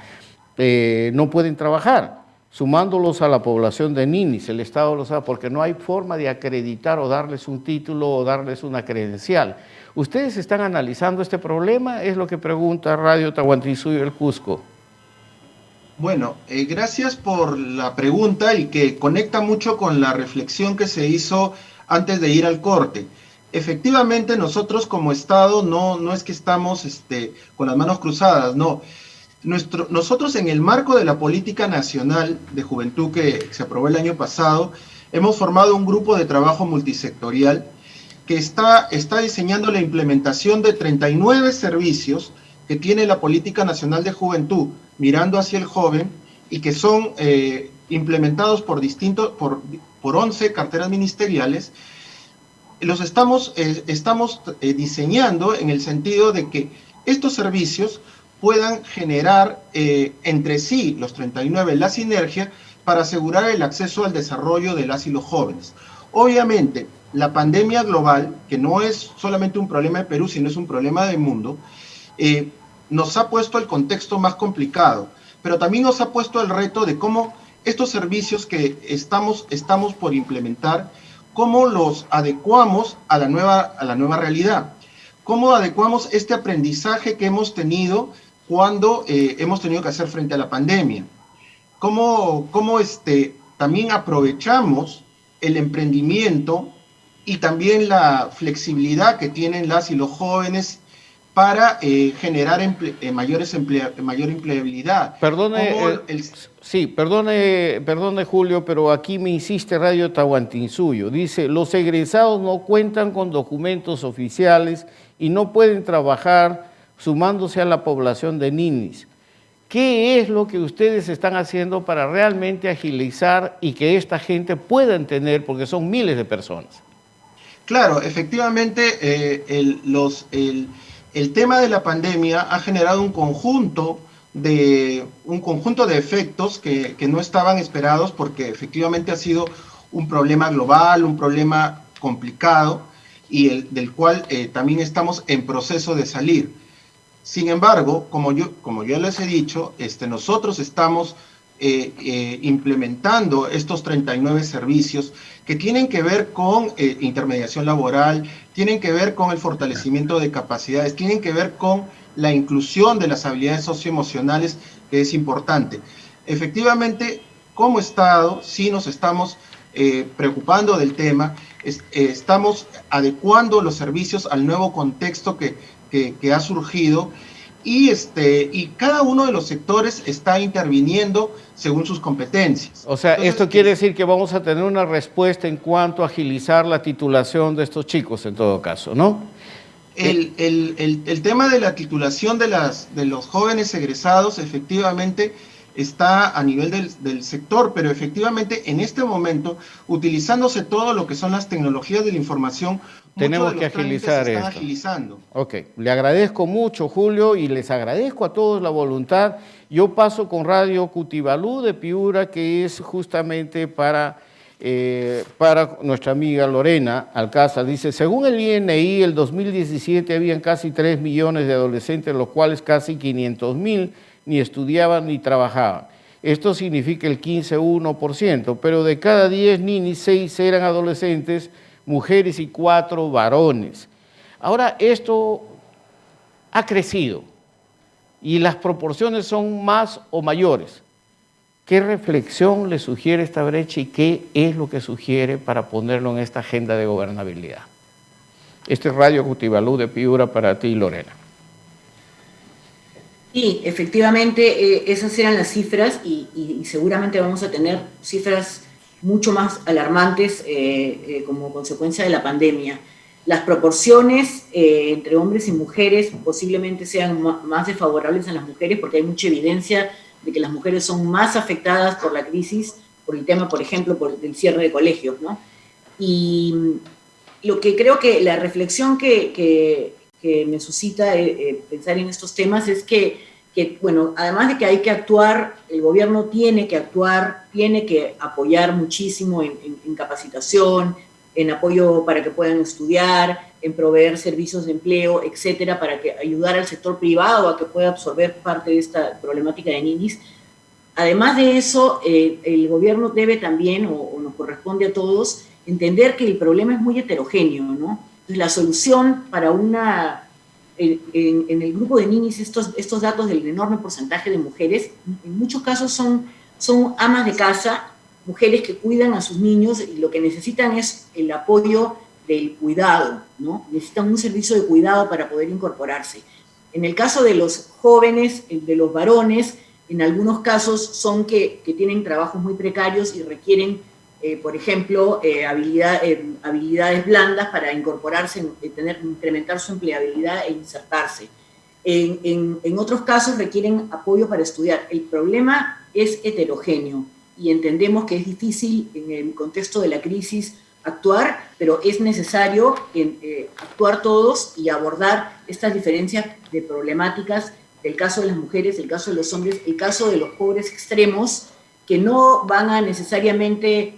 no pueden trabajar, sumándolos a la población de ninis, el Estado lo sabe, porque no hay forma de acreditar o darles un título o darles una credencial. ¿Ustedes están analizando este problema? Es lo que pregunta Radio Tahuantinsuyo del Cusco. Bueno, gracias por la pregunta y que conecta mucho con la reflexión que se hizo antes de ir al corte. Efectivamente, nosotros como Estado no es que estamos con las manos cruzadas, no. Nosotros en el marco de la Política Nacional de Juventud que se aprobó el año pasado, hemos formado un grupo de trabajo multisectorial que está diseñando la implementación de 39 servicios que tiene la Política Nacional de Juventud, mirando hacia el joven, y que son implementados por 11 carteras ministeriales. Los estamos diseñando en el sentido de que estos servicios puedan generar entre sí, los 39, la sinergia para asegurar el acceso al desarrollo de las y los jóvenes. Obviamente, la pandemia global, que no es solamente un problema de Perú, sino es un problema del mundo, nos ha puesto el contexto más complicado, pero también nos ha puesto el reto de cómo estos servicios que estamos por implementar, cómo los adecuamos a la nueva realidad, cómo adecuamos este aprendizaje que hemos tenido cuando hemos tenido que hacer frente a la pandemia. Cómo también aprovechamos el emprendimiento y también la flexibilidad que tienen las y los jóvenes para generar mayor empleabilidad. Perdone Julio, pero aquí me insiste Radio Tahuantinsuyo. Dice, los egresados no cuentan con documentos oficiales y no pueden trabajar sumándose a la población de ninis. ¿Qué es lo que ustedes están haciendo para realmente agilizar y que esta gente pueda tener, porque son miles de personas? Claro, efectivamente, el tema de la pandemia ha generado un conjunto de efectos que no estaban esperados, porque efectivamente ha sido un problema global, un problema complicado y del cual también estamos en proceso de salir. Sin embargo, como yo les he dicho, nosotros estamos implementando estos 39 servicios que tienen que ver con intermediación laboral, tienen que ver con el fortalecimiento de capacidades, tienen que ver con la inclusión de las habilidades socioemocionales, que es importante. Efectivamente, como Estado, sí nos estamos preocupando del tema, estamos adecuando los servicios al nuevo contexto que ha surgido, y cada uno de los sectores está interviniendo según sus competencias. O sea, entonces, esto quiere decir que vamos a tener una respuesta en cuanto a agilizar la titulación de estos chicos en todo caso, ¿no? El tema de la titulación de los jóvenes egresados efectivamente está a nivel del sector, pero efectivamente en este momento, utilizándose todo lo que son las tecnologías de la información, tenemos que agilizar esto. Agilizando. Ok, le agradezco mucho, Julio, y les agradezco a todos la voluntad. Yo paso con Radio Cutibalú de Piura, que es justamente para nuestra amiga Lorena Alcázar. Dice, según el INI, el 2017 habían casi 3 millones de adolescentes, los cuales casi 500.000 ni estudiaban ni trabajaban. Esto significa el 15,1%, pero de cada 10 niños, 6 eran adolescentes, mujeres y 4 varones. Ahora esto ha crecido y las proporciones son más o mayores. ¿Qué reflexión le sugiere esta brecha y qué es lo que sugiere para ponerlo en esta agenda de gobernabilidad? Este es Radio Cutibalú de Piura para ti, Lorena. Sí, efectivamente, esas eran las cifras y seguramente vamos a tener cifras mucho más alarmantes como consecuencia de la pandemia. Las proporciones entre hombres y mujeres posiblemente sean más desfavorables a las mujeres porque hay mucha evidencia de que las mujeres son más afectadas por la crisis, por el tema, por ejemplo, del cierre de colegios, ¿no? Y lo que creo que la reflexión que me suscita pensar en estos temas es que, bueno, además de que hay que actuar, el gobierno tiene que actuar, tiene que apoyar muchísimo en capacitación, en apoyo para que puedan estudiar, en proveer servicios de empleo, etcétera, para que ayudar al sector privado a que pueda absorber parte de esta problemática de ninis. Además de eso, el gobierno debe también, o nos corresponde a todos, entender que el problema es muy heterogéneo, ¿no? Entonces, la solución para en el grupo de ninis, estos datos del enorme porcentaje de mujeres, en muchos casos son amas de casa, mujeres que cuidan a sus niños y lo que necesitan es el apoyo del cuidado, ¿no? Necesitan un servicio de cuidado para poder incorporarse. En el caso de los jóvenes, de los varones, en algunos casos son que tienen trabajos muy precarios y requieren, por ejemplo, habilidades blandas para incorporarse, incrementar su empleabilidad e insertarse. En otros casos requieren apoyo para estudiar. El problema es heterogéneo y entendemos que es difícil en el contexto de la crisis actuar, pero es necesario actuar todos y abordar estas diferencias de problemáticas del caso de las mujeres, el caso de los hombres, el caso de los pobres extremos, que no van a necesariamente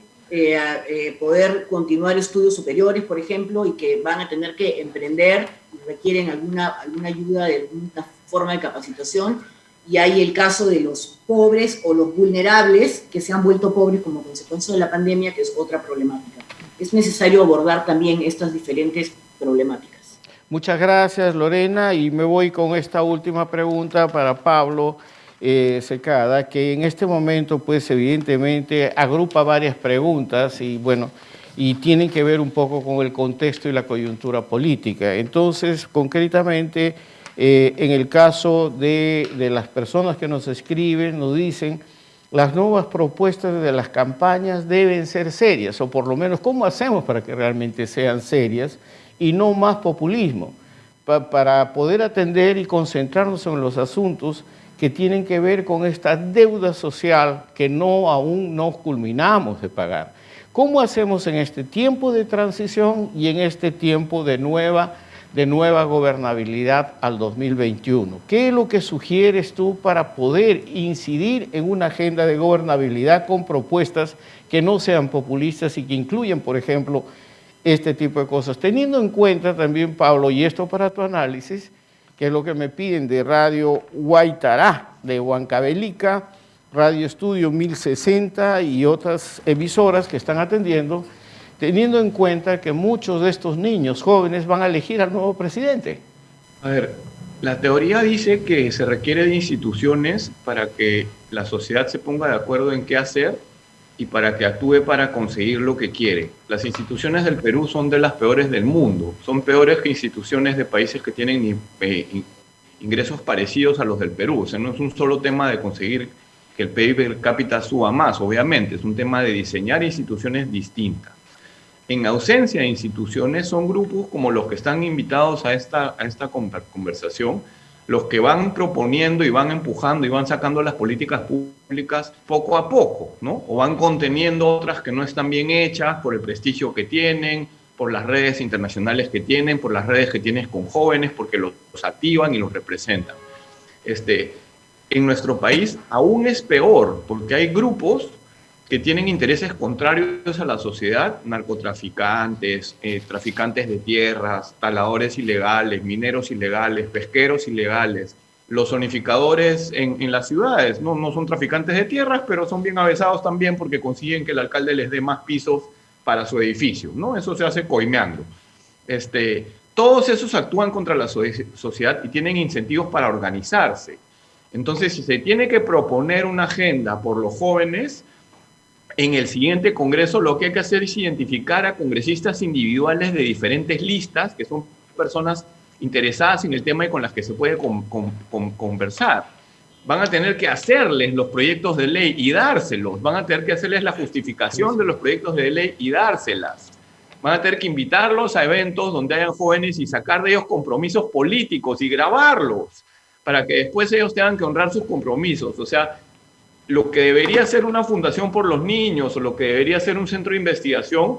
poder continuar estudios superiores, por ejemplo, y que van a tener que emprender y requieren alguna ayuda de alguna forma de capacitación. Y hay el caso de los pobres o los vulnerables que se han vuelto pobres como consecuencia de la pandemia, que es otra problemática. Es necesario abordar también estas diferentes problemáticas. Muchas gracias, Lorena, y me voy con esta última pregunta para Pablo Secada, que en este momento, pues evidentemente agrupa varias preguntas y bueno, y tienen que ver un poco con el contexto y la coyuntura política. Entonces, concretamente, en el caso de las personas que nos escriben, nos dicen, las nuevas propuestas de las campañas deben ser serias, o por lo menos, ¿cómo hacemos para que realmente sean serias y no más populismo? Para poder atender y concentrarnos en los asuntos que tienen que ver con esta deuda social que aún no culminamos de pagar. ¿Cómo hacemos en este tiempo de transición y en este tiempo de nueva gobernabilidad al 2021? ¿Qué es lo que sugieres tú para poder incidir en una agenda de gobernabilidad con propuestas que no sean populistas y que incluyan, por ejemplo, este tipo de cosas? Teniendo en cuenta también, Pablo, y esto para tu análisis, que es lo que me piden de Radio Guaitará, de Huancavelica, Radio Estudio 1060 y otras emisoras que están atendiendo, teniendo en cuenta que muchos de estos niños jóvenes van a elegir al nuevo presidente. A ver, la teoría dice que se requiere de instituciones para que la sociedad se ponga de acuerdo en qué hacer y para que actúe para conseguir lo que quiere. Las instituciones del Perú son de las peores del mundo, son peores que instituciones de países que tienen ingresos parecidos a los del Perú. O sea, no es un solo tema de conseguir que el PIB per cápita suba más, obviamente, es un tema de diseñar instituciones distintas. en ausencia de instituciones, son grupos como los que están invitados a esta conversación, los que van proponiendo y van empujando y van sacando las políticas públicas poco a poco, ¿no? O van conteniendo otras que no están bien hechas por el prestigio que tienen, por las redes internacionales que tienen, por las redes que tienen con jóvenes, porque los activan y los representan. En nuestro país aún es peor, porque hay grupos que tienen intereses contrarios a la sociedad, narcotraficantes, traficantes de tierras, taladores ilegales, mineros ilegales, pesqueros ilegales, los zonificadores en las ciudades, no son traficantes de tierras, pero son bien avesados también porque consiguen que el alcalde les dé más pisos para su edificio, ¿no? Eso se hace coimeando. Todos esos actúan contra la sociedad y tienen incentivos para organizarse. Entonces, si se tiene que proponer una agenda por los jóvenes, en el siguiente congreso lo que hay que hacer es identificar a congresistas individuales de diferentes listas, que son personas interesadas en el tema y con las que se puede conversar. Van a tener que hacerles los proyectos de ley y dárselos. Van a tener que hacerles la justificación de los proyectos de ley y dárselas. Van a tener que invitarlos a eventos donde hayan jóvenes y sacar de ellos compromisos políticos y grabarlos para que después ellos tengan que honrar sus compromisos. O sea, lo que debería ser una fundación por los niños o lo que debería ser un centro de investigación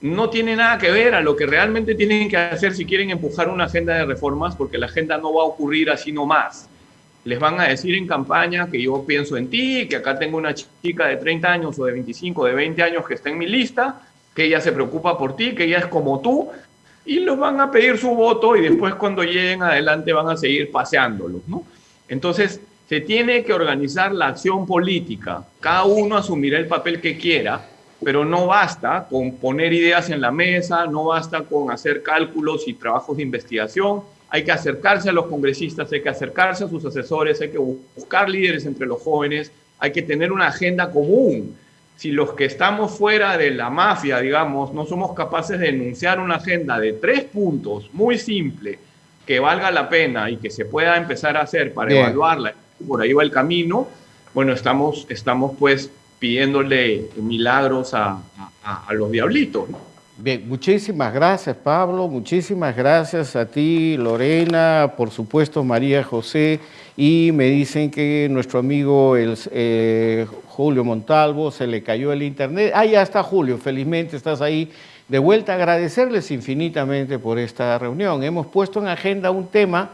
no tiene nada que ver a lo que realmente tienen que hacer si quieren empujar una agenda de reformas, porque la agenda no va a ocurrir así nomás. Les van a decir en campaña que yo pienso en ti, que acá tengo una chica de 30 años o de 25, de 20 años que está en mi lista, que ella se preocupa por ti, que ella es como tú, y los van a pedir su voto y después cuando lleguen adelante van a seguir paseándolos, ¿no? Entonces, se tiene que organizar la acción política. Cada uno asumirá el papel que quiera, pero no basta con poner ideas en la mesa, no basta con hacer cálculos y trabajos de investigación. Hay que acercarse a los congresistas, hay que acercarse a sus asesores, hay que buscar líderes entre los jóvenes, hay que tener una agenda común. Si los que estamos fuera de la mafia, digamos, no somos capaces de enunciar una agenda de 3 puntos, muy simple, que valga la pena y que se pueda empezar a hacer para evaluarla, por ahí va el camino, bueno, estamos pues pidiéndole milagros a los diablitos, ¿no? Bien, muchísimas gracias, Pablo, muchísimas gracias a ti, Lorena, por supuesto, María José, y me dicen que nuestro amigo Julio Montalvo se le cayó el internet. Ah, ya está Julio, felizmente estás ahí de vuelta. Agradecerles infinitamente por esta reunión. Hemos puesto en agenda un tema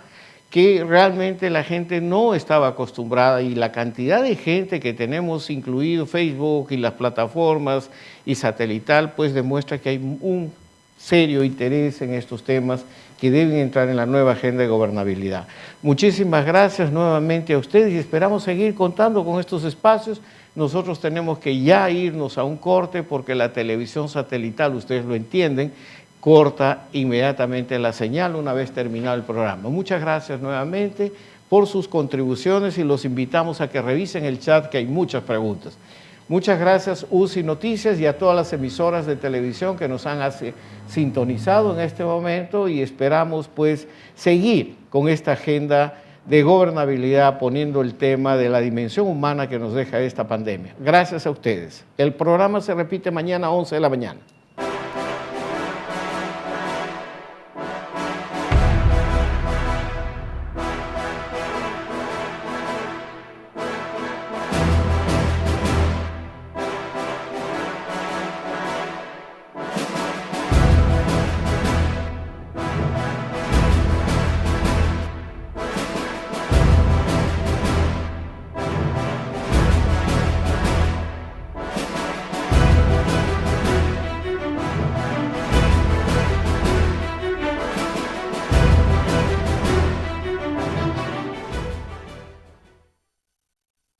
que realmente la gente no estaba acostumbrada, y la cantidad de gente que tenemos, incluido Facebook y las plataformas y satelital, pues demuestra que hay un serio interés en estos temas que deben entrar en la nueva agenda de gobernabilidad. Muchísimas gracias nuevamente a ustedes y esperamos seguir contando con estos espacios. Nosotros tenemos que ya irnos a un corte porque la televisión satelital, ustedes lo entienden, corta inmediatamente la señal una vez terminado el programa. Muchas gracias nuevamente por sus contribuciones y los invitamos a que revisen el chat, que hay muchas preguntas. Muchas gracias UCI Noticias y a todas las emisoras de televisión que nos han sintonizado en este momento, y esperamos pues seguir con esta agenda de gobernabilidad poniendo el tema de la dimensión humana que nos deja esta pandemia. Gracias a ustedes. El programa se repite mañana a 11 de la mañana.